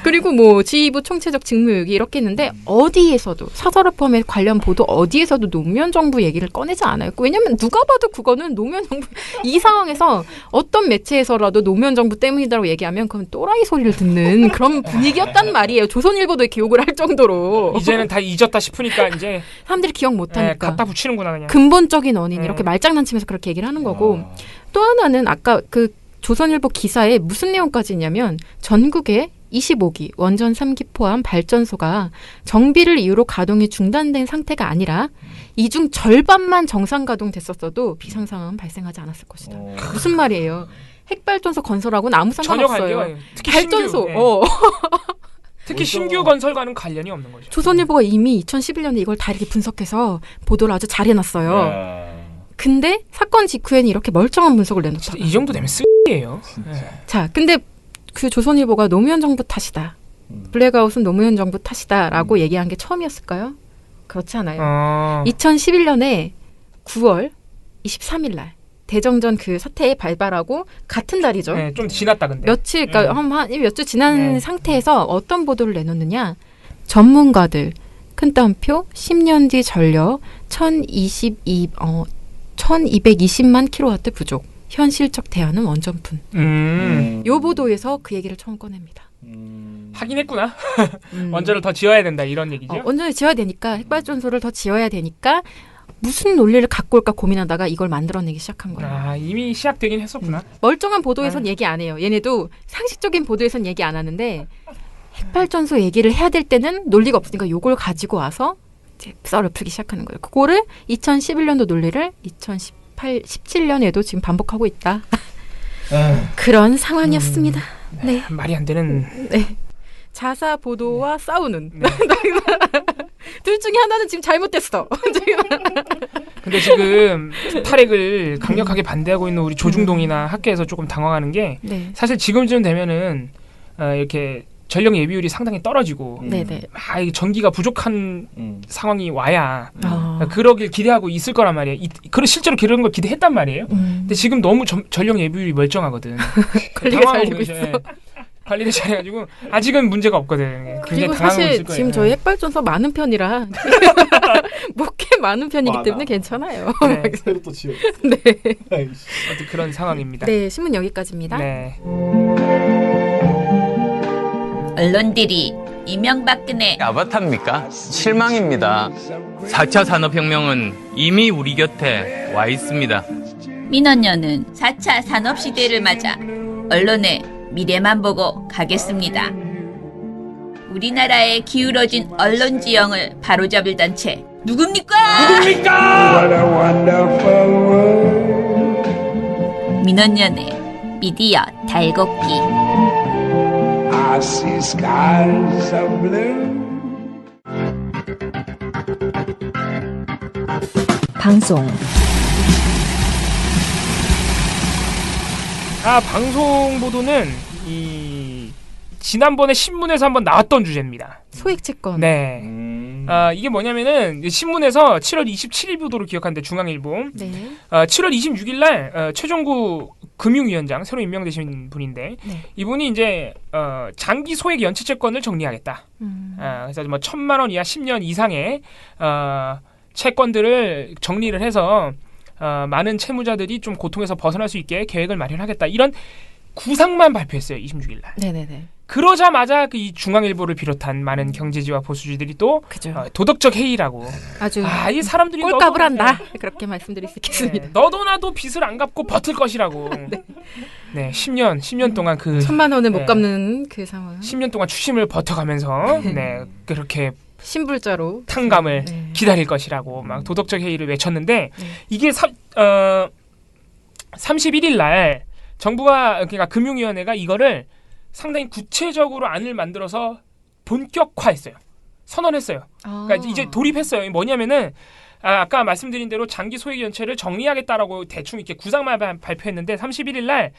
그리고 뭐 지휘부 총체적 직무유기 이렇게 있는데 어디에서도 사설reform에 관련 보도 어디에서도 노무현 정부 얘기를 꺼내지 않아요. 왜냐면 누가 봐도 그거는 노무현 정부 이 상황에서 어떤 매체에서라도 노무현 정부 때문이라고 얘기하면 그건 또라이 소리를 듣는 그런 분위기였단 말이에요. 조선일보도 이렇게 욕을 할 정도로. 이제는 다 잊었다 싶으니까 이제 사람들이 기억 못하니까. 갖다 붙이는구나 그냥. 근본적인 원인 이렇게 말장난치면서 그렇게 얘기를 하는 거고 또 하나는 아까 그 조선일보 기사에 무슨 내용까지 있냐면 전국에 25기 원전 3기 포함 발전소가 정비를 이유로 가동이 중단된 상태가 아니라 이 중 절반만 정상 가동됐었어도 비상 상황은 발생하지 않았을 것이다. 무슨 말이에요? 핵발전소 건설하고는 아무 전혀 상관없어요. 관계가 특히 발전소. 신규, 특히 신규 건설과는 관련이 없는 거죠. 조선일보가 이미 2011년에 이걸 다 이렇게 분석해서 보도를 아주 잘 해놨어요. 근데 사건 직후에는 이렇게 멀쩡한 분석을 내놓다. 이 정도 되면 쓰레기예요. 자, 근데 그 조선일보가 노무현 정부 탓이다. 블랙아웃은 노무현 정부 탓이다라고 얘기한 게 처음이었을까요? 그렇지 않아요. 2011년에 9월 23일 날 대정전 그 사태에 발발하고 같은 달이죠. 네, 좀 지났다 근데. 며칠, 그러니까 한 몇 주 지난 상태에서 어떤 보도를 내놓느냐. 전문가들 큰 따옴표 10년 뒤 전력 1220만 킬로와트 부족. 현실적 대안은 원전뿐. 요 보도에서 그 얘기를 처음 꺼냅니다. 하긴 했구나. 원전을 더 지어야 된다 이런 얘기죠. 원전을 지어야 되니까 핵발전소를 더 지어야 되니까 무슨 논리를 갖고 올까 고민하다가 이걸 만들어내기 시작한 거예요. 아, 이미 시작되긴 했었구나. 멀쩡한 보도에선 얘기 안 해요. 얘네도 상식적인 보도에선 얘기 안 하는데 핵발전소 얘기를 해야 될 때는 논리가 없으니까 요걸 가지고 와서 이제 썰을 풀기 시작하는 거예요. 그거를 2011년도 논리를 2017년에도 지금 반복하고 있다. 그런 상황이었습니다. 네. 말이 안 되는. 네. 자사 보도와 싸우는. 둘 중에 하나는 지금 잘못됐어. 근데 지금 탈핵을 강력하게 반대하고 있는 우리 조중동이나 학계에서 조금 당황하는 게 사실 지금쯤 되면은 이렇게 전력 예비율이 상당히 떨어지고 전기가 부족한 상황이 와야 그러길 기대하고 있을 거란 말이에요. 실제로 그런 걸 기대했단 말이에요. 근데 지금 너무 전력 예비율이 멀쩡하거든. 권리가 잘리고 있어. 관리를 잘해가지고 아직은 문제가 없거든. 그리고 사실 지금 저희 핵발전소 많은 편이라 뭐 꽤 많은 편이기 때문에 괜찮아요. 네. 새로 또 지어. 네. 어떤 그런 상황입니다. 네, 신문 여기까지입니다. 네. 언론들이 이명박근혜 아바타입니까? 실망입니다. 4차 산업혁명은 이미 우리 곁에 와 있습니다. 민원연은 4차 산업시대를 맞아 언론의 미래만 보고 가겠습니다. 우리나라의 기울어진 언론 지형을 바로잡을 단체 누굽니까? 민원연의 미디어 달곡기. I see skies of blue. 방송 방송 보도는 지난번에 신문에서 한번 나왔던 주제입니다. 소액 채권. 네. 이게 뭐냐면은 신문에서 7월 27일 보도로 기억하는데 중앙일보. 네. 7월 26일 날 최종구 금융위원장 새로 임명되신 분인데 이분이 이제 장기 소액 연체 채권을 정리하겠다. 그래서 뭐 1,000만 원 이하 10년 이상의 채권들을 정리를 해서 많은 채무자들이 좀 고통에서 벗어날 수 있게 계획을 마련하겠다. 이런 구상만 발표했어요. 26일 날. 네네네. 그러자마자 이 중앙일보를 비롯한 많은 경제지와 보수지들이 또 도덕적 해이라고 아주 이 사람들이 꼴값을 한다. 그렇게 말씀드릴 수 있겠습니다. 네, 너도 나도 빚을 안 갚고 버틸 것이라고. 네, 10년 동안 1,000만 원을 못 갚는 그 상황. 10년 동안 추심을 버텨가면서 그렇게 신불자로 탕감을 기다릴 것이라고 막 도덕적 해이를 외쳤는데 이게 31일 날 정부가 그러니까 금융위원회가 이거를 상당히 구체적으로 안을 만들어서 본격화했어요. 선언했어요. 그러니까 이제 돌입했어요. 뭐냐면은 아까 말씀드린 대로 장기 소액 연체를 정리하겠다라고 대충 이렇게 구상만 발표했는데 31일 날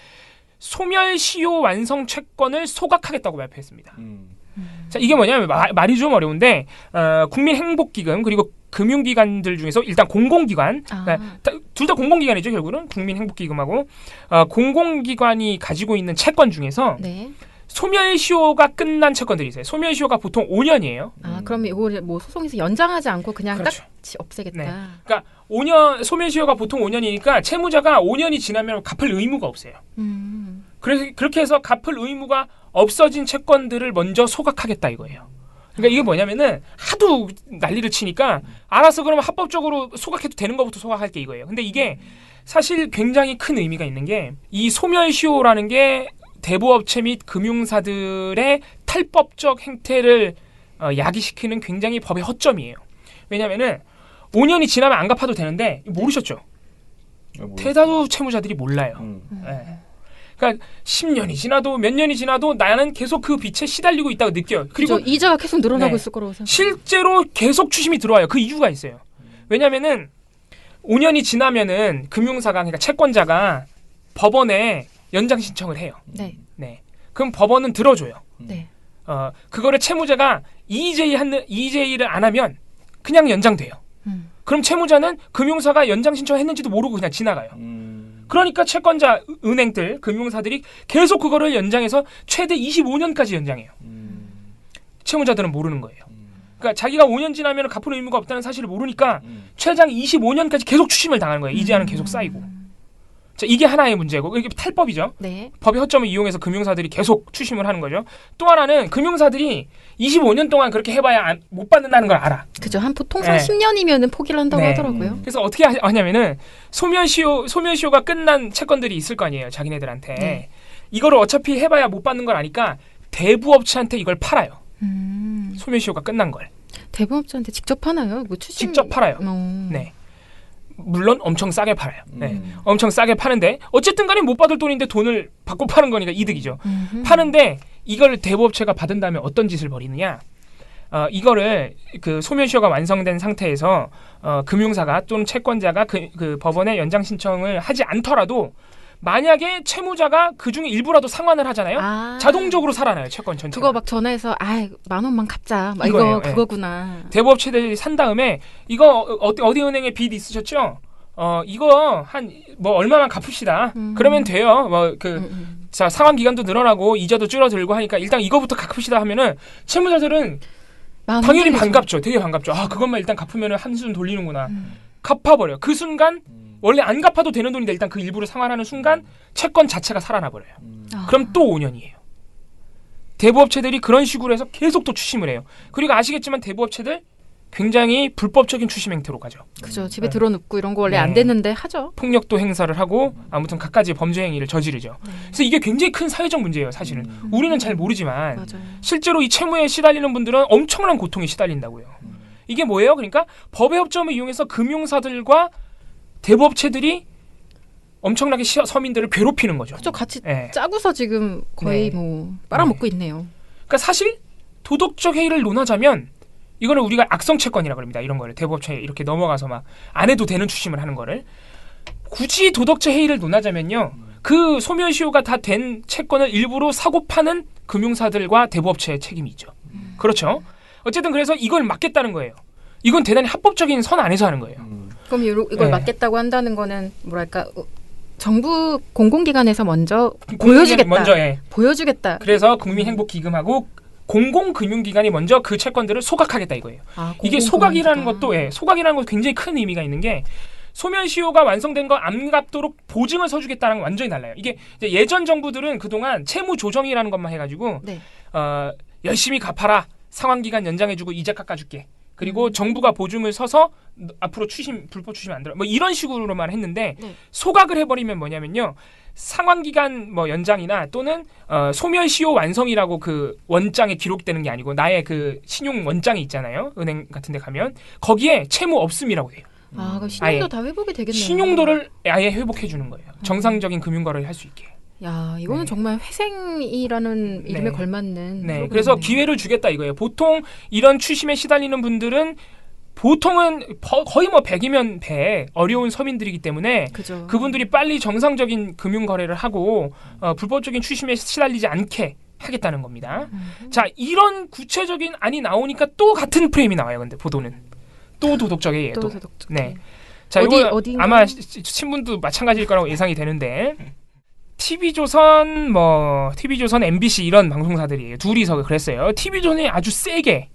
소멸시효 완성 채권을 소각하겠다고 발표했습니다. 자, 이게 뭐냐면 말이 좀 어려운데 국민행복기금 그리고 금융기관들 중에서 일단 공공기관 둘 다 공공기관이죠. 결국은 국민행복기금하고 공공기관이 가지고 있는 채권 중에서 소멸시효가 끝난 채권들이 있어요. 소멸시효가 보통 5년이에요. 그럼 이거 뭐 소송에서 연장하지 않고 그냥 그렇죠. 딱 없애겠다. 네. 그러니까 5년 소멸시효가 보통 5년이니까 채무자가 5년이 지나면 갚을 의무가 없어요. 그래서 그렇게 해서 갚을 의무가 없어진 채권들을 먼저 소각하겠다 이거예요. 그러니까 이게 뭐냐면은 하도 난리를 치니까 알아서 그러면 합법적으로 소각해도 되는 것부터 소각할게 이거예요. 근데 이게 사실 굉장히 큰 의미가 있는 게 이 소멸시효라는 게 대부업체 및 금융사들의 탈법적 행태를 야기시키는 굉장히 법의 허점이에요. 왜냐면은 5년이 지나면 안 갚아도 되는데 모르셨죠? 대다수 채무자들이 몰라요. 네. 그러니까 10년이 지나도 몇 년이 지나도 나는 계속 그 빚에 시달리고 있다고 느껴요. 그리고 그렇죠. 이자가 계속 늘어나고 있을 거라고 생각해요. 실제로 계속 추심이 들어와요. 그 이유가 있어요. 왜냐면은 5년이 지나면은 금융사가 그러니까 채권자가 법원에 연장 신청을 해요. 네. 그럼 법원은 들어줘요. 그거를 채무자가 EJ를 안 하면 그냥 연장돼요. 그럼 채무자는 금융사가 연장 신청했는지도 모르고 그냥 지나가요. 그러니까 채권자 은행들 금융사들이 계속 그거를 연장해서 최대 25년까지 연장해요. 채무자들은 모르는 거예요. 그러니까 자기가 5년 지나면 갚을 의무가 없다는 사실을 모르니까 최장 25년까지 계속 추심을 당하는 거예요. 이자는 계속 쌓이고. 자, 이게 하나의 문제고 이게 탈법이죠. 법의 허점을 이용해서 금융사들이 계속 추심을 하는 거죠. 또 하나는 금융사들이 25년 동안 그렇게 해봐야 못 받는다는 걸 알아. 그죠. 한 통상 10년이면은 포기를 한다고 하더라고요. 그래서 어떻게 하냐면은 소멸시효가 끝난 채권들이 있을 거 아니에요. 자기네들한테. 이거를 어차피 해봐야 못 받는 걸 아니까 대부업체한테 이걸 팔아요. 소멸시효가 끝난 걸. 대부업체한테 직접 파나요? 뭐 직접 팔아요. 네. 물론 엄청 싸게 팔아요. 네. 엄청 싸게 파는데 어쨌든 간에 못 받을 돈인데 돈을 받고 파는 거니까 이득이죠. 파는데 이걸 대부업체가 받은 다음에 어떤 짓을 벌이느냐. 이거를 그 소멸시효가 완성된 상태에서 금융사가 또는 채권자가 그 법원에 연장 신청을 하지 않더라도 만약에 채무자가 그중에 일부라도 상환을 하잖아요. 자동적으로 살아나요. 채권 전체가. 그거 막 전화해서 10,000원만 갚자. 이거 그거구나. 대부업체들이 산 다음에 이거 어디 은행에 빚 있으셨죠? 이거 한 뭐 얼마만 갚읍시다. 그러면 돼요. 자, 상환 기간도 늘어나고 이자도 줄어들고 하니까 일단 이거부터 갚읍시다 하면은 채무자들은 당연히 반갑죠. 되게 반갑죠. 아, 그것만 일단 갚으면 한숨 돌리는구나. 갚아버려요. 그 순간 원래 안 갚아도 되는 돈인데 일단 그 일부를 상환하는 순간 채권 자체가 살아나버려요. 그럼 또 5년이에요. 대부업체들이 그런 식으로 해서 계속 또 추심을 해요. 그리고 아시겠지만 대부업체들 굉장히 불법적인 추심 행태로 가죠. 그죠. 집에 들어눕고 이런 거 원래 안 됐는데 하죠. 폭력도 행사를 하고 아무튼 갖가지 범죄 행위를 저지르죠. 그래서 이게 굉장히 큰 사회적 문제예요. 사실은. 우리는 잘 모르지만 맞아요. 실제로 이 채무에 시달리는 분들은 엄청난 고통에 시달린다고요. 이게 뭐예요? 그러니까 법의 협점을 이용해서 금융사들과 대부업체들이 엄청나게 서민들을 괴롭히는 거죠. 그렇죠. 같이 짜고서 지금 거의 뭐 빨아먹고 있네요. 그러니까 사실 도덕적 해이를 논하자면 이거는 우리가 악성 채권이라고 합니다. 이런 거를 대부업체에 이렇게 넘어가서 막 안 해도 되는 추심을 하는 거를 굳이 도덕적 해이를 논하자면요. 그 소멸시효가 다 된 채권을 일부러 사고 파는 금융사들과 대부업체의 책임이 있죠. 그렇죠. 어쨌든 그래서 이걸 막겠다는 거예요. 이건 대단히 합법적인 선 안에서 하는 거예요. 그럼 이걸 막겠다고 한다는 거는 뭐랄까 정부 공공기관에서 먼저 보여주겠다. 먼저 보여주겠다. 그래서 국민행복기금하고 공공금융기관이 먼저 그 채권들을 소각하겠다 이거예요. 이게 소각이라는 것도 소각이라는 것 굉장히 큰 의미가 있는 게 소멸시효가 완성된 거 안 갚도록 보증을 서주겠다는 건 완전히 달라요. 이게 이제 예전 정부들은 그동안 채무조정이라는 것만 해가지고 열심히 갚아라. 상환기간 연장해주고 이자 깎아줄게. 그리고 정부가 보증을 서서 앞으로 불법 추심 안 들어. 뭐 이런 식으로만 했는데 소각을 해버리면 뭐냐면요. 상환기간 뭐 연장이나 또는 소멸시효 완성이라고 그 원장에 기록되는 게 아니고 나의 그 신용 원장이 있잖아요. 은행 같은 데 가면 거기에 채무 없음이라고 돼요. 그럼 신용도 다 회복이 되겠네요. 신용도를 아예 회복해 주는 거예요. 정상적인 금융거래를 할 수 있게. 야, 이거는 정말 회생이라는 이름에 걸맞는. 그래서 기회를 주겠다 이거예요. 보통 이런 추심에 시달리는 분들은 보통은 거의 뭐 100이면 100 어려운 서민들이기 때문에 그죠. 그분들이 빨리 정상적인 금융 거래를 하고 불법적인 추심에 시달리지 않게 하겠다는 겁니다. 자, 이런 구체적인 안이 나오니까 또 같은 프레임이 나와요. 근데 보도는 또 도덕적이에요. 또 도덕적. 네. 자, 이거 아마 신문도 마찬가지일 거라고 예상이 되는데. TV조선, TV조선, MBC 이런 방송사들이에요. 둘이서 그랬어요. TV조선이 아주 세게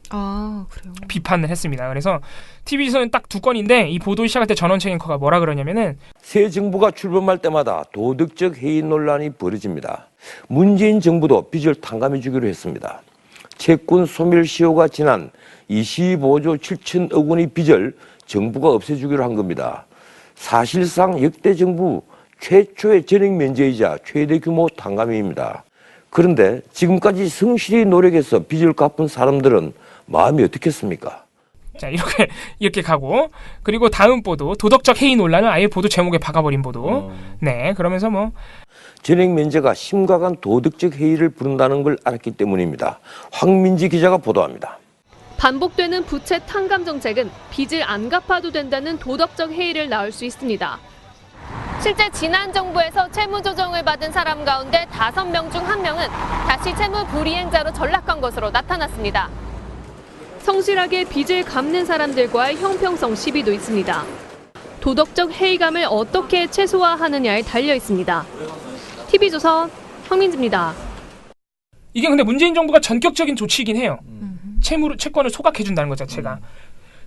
비판을 했습니다. 그래서 TV조선은 딱 두 건인데 이 보도 시작할 때 전원책 앵커가 뭐라 그러냐면은 새 정부가 출범할 때마다 도덕적 해이 논란이 벌어집니다. 문재인 정부도 빚을 탕감해 주기로 했습니다. 채권 소멸시효가 지난 25조 7천억 원의 빚을 정부가 없애주기로 한 겁니다. 사실상 역대 정부 최초의 전액 면제이자 최대 규모 탕감입니다. 그런데 지금까지 성실히 노력해서 빚을 갚은 사람들은 마음이 어떻겠습니까? 자, 이렇게 가고 그리고 다음 보도 도덕적 해이 논란을 아예 보도 제목에 박아버린 보도. 네, 그러면서 전액 면제가 심각한 도덕적 해이를 부른다는 걸 알았기 때문입니다. 황민지 기자가 보도합니다. 반복되는 부채 탕감 정책은 빚을 안 갚아도 된다는 도덕적 해이를 낳을 수 있습니다. 실제 지난 정부에서 채무 조정을 받은 사람 가운데 5명 중 1명은 다시 채무 불이행자로 전락한 것으로 나타났습니다. 성실하게 빚을 갚는 사람들과의 형평성 시비도 있습니다. 도덕적 해이감을 어떻게 최소화하느냐에 달려 있습니다. TV조선 황민지입니다. 이게 근데 문재인 정부가 전격적인 조치이긴 해요. 채권을 소각해준다는 것 자체가.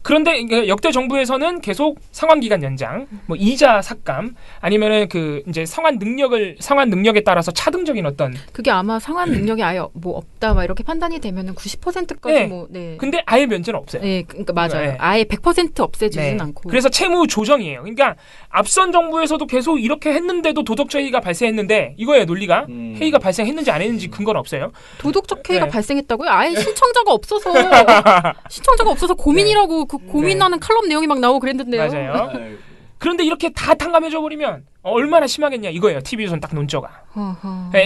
그런데 역대 정부에서는 계속 상환 기간 연장, 이자 삭감, 아니면은 이제 상환 능력에 따라서 차등적인 어떤 그게 아마 상환 능력이 아예 없다 막 이렇게 판단이 되면은 90%까지 근데 아예 면제는 없어요. 네, 그러니까 맞아요. 아예 100% 없애지는 않고. 그래서 채무 조정이에요. 그러니까 앞선 정부에서도 계속 이렇게 했는데도 도덕적 해이가 발생했는데 이거예요 논리가. 해이가 발생했는지 안 했는지 근거는 없어요. 도덕적 해이가 발생했다고요? 아예 신청자가 없어서 고민이라고 고민하는 칼럼 내용이 막 나오고 그랬는데요. 맞아요. 그런데 이렇게 다 탕감해줘 버리면 얼마나 심하겠냐 이거예요. TV조선 딱 논조가.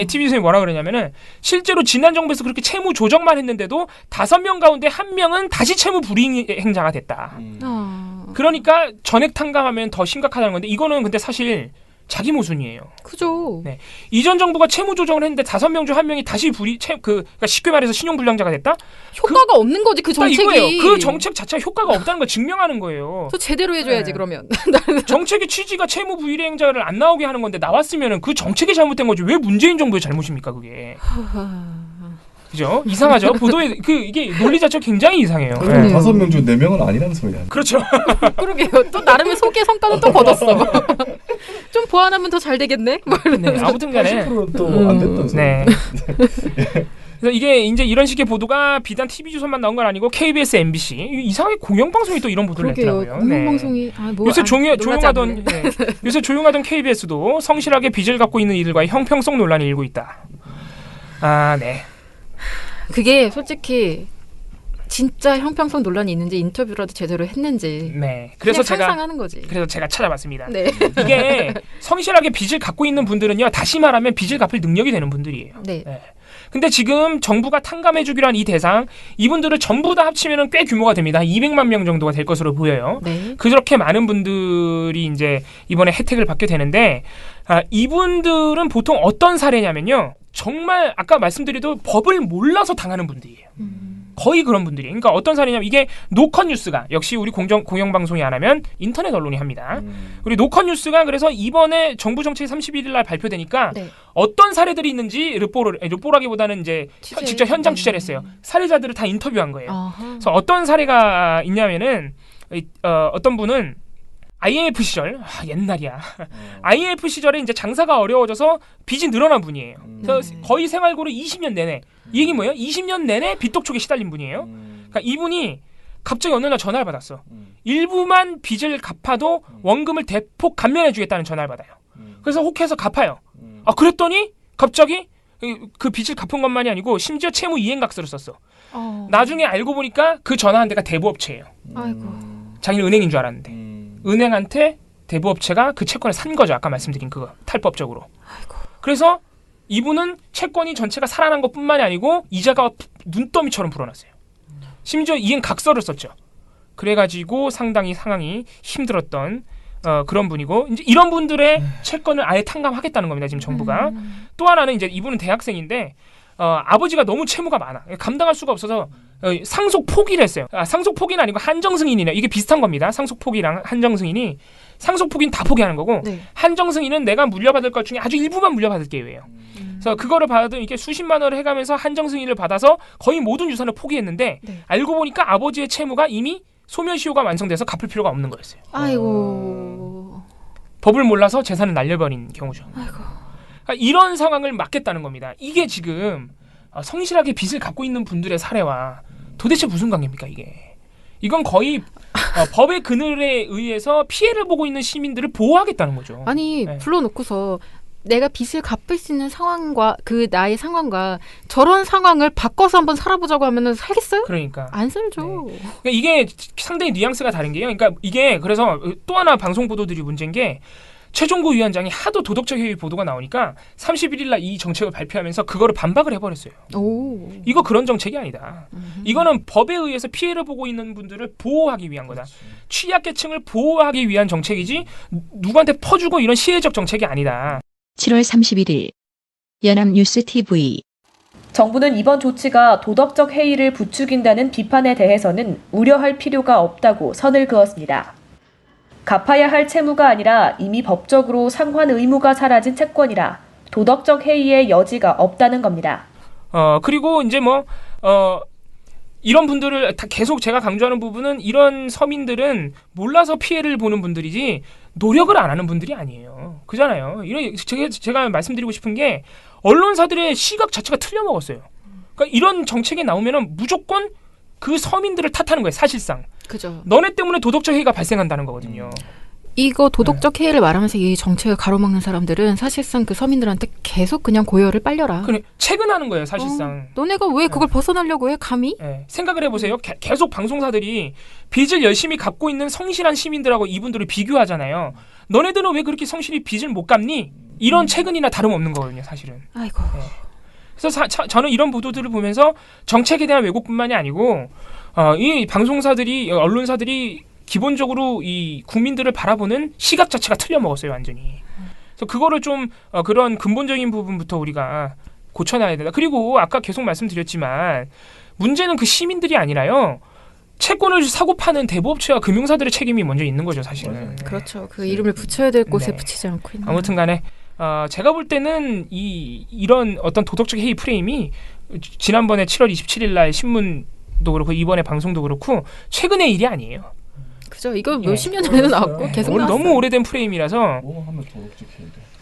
TV조선이 뭐라 그러냐면은 실제로 지난 정부에서 그렇게 채무 조정만 했는데도 5명 가운데 1명은 다시 채무 불이행자가 됐다. 그러니까 전액 탕감하면 더 심각하다는 건데 이거는 근데 사실 자기 모순이에요. 그죠. 네. 이전 정부가 채무 조정을 했는데 5명 중 1명이 다시 그러니까 쉽게 말해서 신용불량자가 됐다? 효과가 없는 거지 그 정책이. 이거예요. 그 정책 자체가 효과가 없다는 걸 증명하는 거예요. 또 제대로 해줘야지 그러면. 정책의 취지가 채무 부일행자를 안 나오게 하는 건데 나왔으면은 그 정책이 잘못된 거지 왜 문재인 정부의 잘못입니까 그게? 그죠? 이상하죠. 보도에 이게 논리 자체가 굉장히 이상해요. 5명 중 4명은 아니라는 소리야. 그렇죠. 그러게요. 또 나름의 소개 성과는 또 거뒀어. 좀 보완하면 더 잘 되겠네. 네, 아무튼간에 80%는 또 안 됐던 소리. 네. 그래서 이게 이제 이런 식의 보도가 비단 TV조선만 나온 건 아니고 KBS, MBC 이상하게 공영방송이 또 이런 보도를 했더라고요. 공영방송이 요새 조용하던 요새 조용하던 KBS도 성실하게 빚을 갖고 있는 이들과의 형평성 논란이 일고 있다. 아, 네. 그게 솔직히 진짜 형평성 논란이 있는지 인터뷰라도 제대로 했는지. 네. 그래서 제가 상상하는 거지. 그래서 제가 찾아봤습니다. 네. 이게 성실하게 빚을 갖고 있는 분들은요. 다시 말하면 빚을 갚을 능력이 되는 분들이에요. 네. 네. 근데 지금 정부가 탕감해 주기로 한 이 대상 이분들을 전부 다 합치면은 꽤 규모가 됩니다. 200만 명 정도가 될 것으로 보여요. 네. 그렇게 많은 분들이 이제 이번에 혜택을 받게 되는데 이분들은 보통 어떤 사례냐면요. 정말 아까 말씀드려도 법을 몰라서 당하는 분들이에요. 거의 그런 분들이에요. 그러니까 어떤 사례냐면 이게 노컷뉴스가 역시 우리 공영방송이 안 하면 인터넷 언론이 합니다. 우리 노컷뉴스가 그래서 이번에 정부 정책이 31일 날 발표되니까 네. 어떤 사례들이 있는지 르포라기보다는 이제 직접 현장 취재를 했어요. 사례자들을 다 인터뷰한 거예요. 그래서 어떤 사례가 있냐면은 어떤 분은 IMF 시절 옛날이야. IMF 시절에 이제 장사가 어려워져서 빚이 늘어난 분이에요. 그래서 거의 생활고를 20년 내내 이 얘기 뭐예요? 20년 내내 빚독촉에 시달린 분이에요. 그러니까 이분이 갑자기 어느 날 전화를 받았어. 일부만 빚을 갚아도 원금을 대폭 감면해주겠다는 전화를 받아요. 그래서 혹해서 갚아요. 그랬더니 갑자기 그 빚을 갚은 것만이 아니고 심지어 채무 이행각서를 썼어. 나중에 알고 보니까 그 전화한 데가 대부업체예요. 아이고. 자기는 은행인 줄 알았는데. 은행한테 대부업체가 그 채권을 산 거죠. 아까 말씀드린 그거 탈법적으로. 아이고. 그래서 이분은 채권이 전체가 살아난 것뿐만이 아니고 이자가 눈더미처럼 불어났어요. 심지어 이행 각서를 썼죠. 그래가지고 상당히 상황이 힘들었던 그런 분이고 이제 이런 분들의 채권을 아예 탕감하겠다는 겁니다. 지금 정부가. 또 하나는 이제 이분은 대학생인데 아버지가 너무 채무가 많아. 감당할 수가 없어서 상속 포기를 했어요. 상속 포기는 아니고 한정 승인이네. 이게 비슷한 겁니다. 상속 포기랑 한정 승인이 상속 포기는 다 포기하는 거고 네. 한정 승인은 내가 물려받을 것 중에 아주 일부만 물려받을 게예요. 그래서 그거를 받아도 이렇게 수십만 원을 해가면서 한정 승인을 받아서 거의 모든 유산을 포기했는데 네. 알고 보니까 아버지의 채무가 이미 소멸시효가 완성돼서 갚을 필요가 없는 거였어요. 아이고. 법을 몰라서 재산을 날려버린 경우죠. 아이고. 그러니까 이런 상황을 막겠다는 겁니다. 이게 지금 성실하게 빚을 갖고 있는 분들의 사례와 도대체 무슨 관계입니까 이게? 이건 거의 법의 그늘에 의해서 피해를 보고 있는 시민들을 보호하겠다는 거죠. 아니 네. 불러놓고서 내가 빚을 갚을 수 있는 상황과 그 나의 상황과 저런 상황을 바꿔서 한번 살아보자고 하면은 살겠어요? 그러니까 안 살죠. 네. 그러니까 이게 상당히 뉘앙스가 다른 게요. 그러니까 이게 그래서 또 하나 방송 보도들이 문제인 게 최종구 위원장이 하도 도덕적 해위 보도가 나오니까 31일 날 이 정책을 발표하면서 그거를 반박을 해버렸어요. 오. 이거 그런 정책이 아니다. 이거는 법에 의해서 피해를 보고 있는 분들을 보호하기 위한 거다. 취약계층을 보호하기 위한 정책이지 누구한테 퍼주고 이런 시혜적 정책이 아니다. 7월 31일 연합뉴스 TV 정부는 이번 조치가 도덕적 해이를 부추긴다는 비판에 대해서는 우려할 필요가 없다고 선을 그었습니다. 갚아야 할 채무가 아니라 이미 법적으로 상환 의무가 사라진 채권이라 도덕적 해이의 여지가 없다는 겁니다. 그리고 이제 이런 분들을 다 계속 제가 강조하는 부분은 이런 서민들은 몰라서 피해를 보는 분들이지 노력을 안 하는 분들이 아니에요. 그잖아요. 제가 말씀드리고 싶은 게 언론사들의 시각 자체가 틀려먹었어요. 그러니까 이런 정책이 나오면은 무조건 그 서민들을 탓하는 거예요. 사실상. 그죠. 너네 때문에 도덕적 해이가 발생한다는 거거든요. 이거 도덕적 해이를 말하면서 이 정책을 가로막는 사람들은 사실상 그 서민들한테 계속 그냥 고열을 빨려라. 그래, 채근하는 거예요. 사실상. 너네가 왜 그걸 벗어나려고 해? 감히? 네. 생각을 해보세요. 계속 방송사들이 빚을 열심히 갚고 있는 성실한 시민들하고 이분들을 비교하잖아요. 너네들은 왜 그렇게 성실히 빚을 못 갚니? 이런 채근이나 다름없는 거거든요. 사실은. 아이고. 네. 그래서 저는 이런 보도들을 보면서 정책에 대한 왜곡뿐만이 아니고 이 방송사들이 언론사들이 기본적으로 이 국민들을 바라보는 시각 자체가 틀려먹었어요. 완전히. 그래서 그거를 좀 그런 근본적인 부분부터 우리가 고쳐놔야 된다. 그리고 아까 계속 말씀드렸지만 문제는 그 시민들이 아니라요. 채권을 사고 파는 대부업체와 금융사들의 책임이 먼저 있는 거죠, 사실은. 그렇죠. 그 이름을 붙여야 될 곳에 네. 붙이지 않고 있는. 아무튼간에 제가 볼 때는 이런 어떤 도덕적 해이 프레임이 지난번에 7월 27일 날 신문도 그렇고 이번에 방송도 그렇고 최근의 일이 아니에요. 그죠. 이거 몇십 년 전에도 나왔고 계속 나왔어요. 너무 오래된 프레임이라서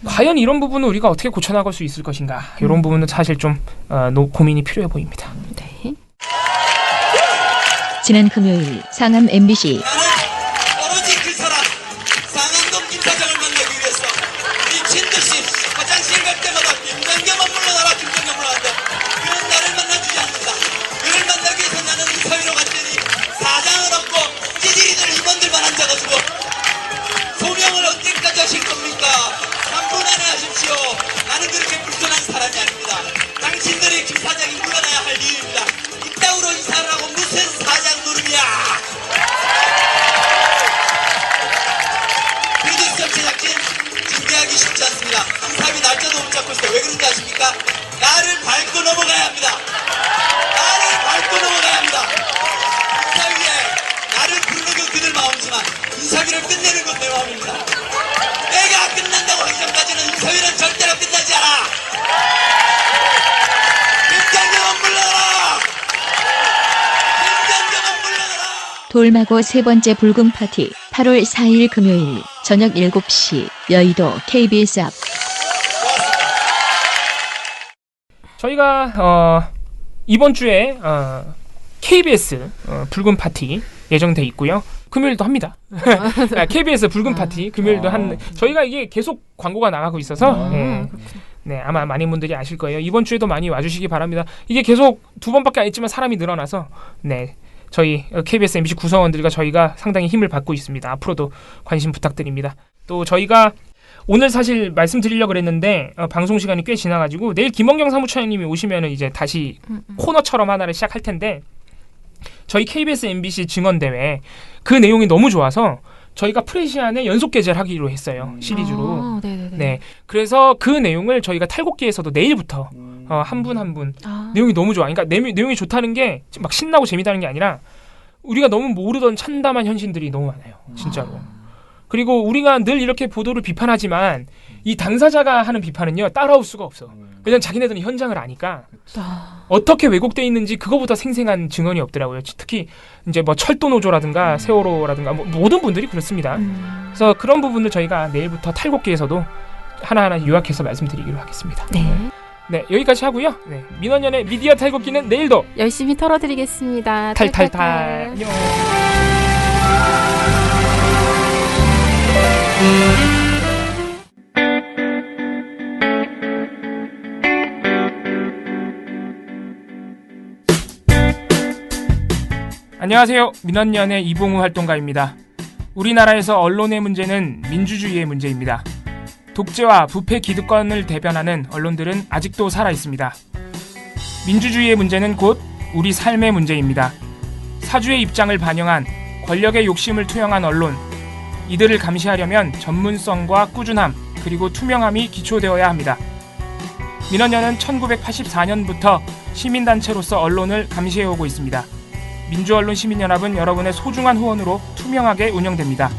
과연 이런 부분은 우리가 어떻게 고쳐나갈 수 있을 것인가. 이런 부분은 사실 좀 고민이 필요해 보입니다. 네. 지난 금요일 상암 MBC 오로지 그 사람 상암동 김사장을 만나기 위해서 미친 듯이 화장실 갈 때마다 김장겸만 물러나라 김장겸 물러나는데 그런 나를 만나주지 않는다. 그를 만나기 위해서 나는 의사위로 갔더니 사장을 얻고 찌질이들 임원들만 앉아가지고 소명을 언제까지 하실 겁니까? 3분 안에 하십시오. 나는 그렇게 불편한 사람이 아닙니다. 당신들이 김 사장이 물러나야 할 이유입니다. 이따구로 이사를 하고 무슨 사장 노름이야. 그래도 시험 제작진 준비하기 쉽지 않습니다. 이사람이 날짜도 못 잡고 있어요. 왜 그런지 아십니까? 나를 밟고 넘어가야 합니다. 나를 밟고 넘어가야 합니다. 인사위에 나를 부르는 건 그들 마음이지만 인사위를 끝내는 건 내 마음입니다. 내가 끝난다고 하기 전까지는 인사위는 절대로 끝나지 않아. 김장겸은 물러나라. 돌마고 세 번째 불금 파티 8월 4일 금요일 저녁 7시 여의도 KBS 앞. 저희가 이번 주에 KBS 불금 파티 예정돼 있고요. 금요일도 합니다. KBS 불금 파티 금요일도 저희가 이게 계속 광고가 나가고 있어서 네, 아마 많은 분들이 아실 거예요. 이번 주에도 많이 와주시기 바랍니다. 이게 계속 2번밖에 안 했지만 사람이 늘어나서 네. 저희 KBS MBC 구성원들과 저희가 상당히 힘을 받고 있습니다. 앞으로도 관심 부탁드립니다. 또 저희가 오늘 사실 말씀드리려고 그랬는데 방송 시간이 꽤 지나가지고 내일 김원경 사무처장님이 오시면은 이제 다시 코너처럼 하나를 시작할 텐데 저희 KBS MBC 증언대회 그 내용이 너무 좋아서 저희가 프레시안에 연속 게재를 하기로 했어요. 시리즈로. 네. 그래서 그 내용을 저희가 탈곡기에서도 내일부터 한 분 한 분 내용이 너무 좋아. 그러니까 내용이 좋다는 게 막 신나고 재미다는 게 아니라 우리가 너무 모르던 참담한 현실들이 너무 많아요. 진짜로. 그리고 우리가 늘 이렇게 보도를 비판하지만 이 당사자가 하는 비판은요 따라올 수가 없어. 왜냐면 자기네들은 현장을 아니까 어떻게 왜곡돼 있는지 그거보다 생생한 증언이 없더라고요. 특히 이제 뭐 철도 노조라든가 세월호라든가 뭐 모든 분들이 그렇습니다. 그래서 그런 부분을 저희가 내일부터 탈곡기에서도 하나하나 요약해서 말씀드리기로 하겠습니다. 네, 여기까지 하고요. 네, 민원연의 미디어 탈곡기는 내일도 열심히 털어드리겠습니다. 탈탈탈. 안녕. 안녕하세요. 민원연의 이봉우 활동가입니다. 우리나라에서 언론의 문제는 민주주의의 문제입니다. 독재와 부패 기득권을 대변하는 언론들은 아직도 살아있습니다. 민주주의의 문제는 곧 우리 삶의 문제입니다. 사주의 입장을 반영한 권력의 욕심을 투영한 언론, 이들을 감시하려면 전문성과 꾸준함 그리고 투명함이 기초되어야 합니다. 민원연은 1984년부터 시민단체로서 언론을 감시해오고 있습니다. 민주언론 시민연합은 여러분의 소중한 후원으로 투명하게 운영됩니다.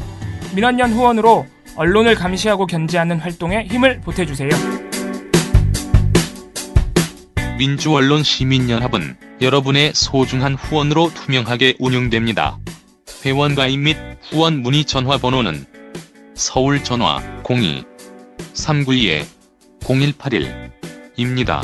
민원연 후원으로 언론을 감시하고 견제하는 활동에 힘을 보태주세요. 민주언론 시민연합은 여러분의 소중한 후원으로 투명하게 운영됩니다. 회원 가입 및 후원 문의 전화번호는 서울 전화 02-392-0181입니다.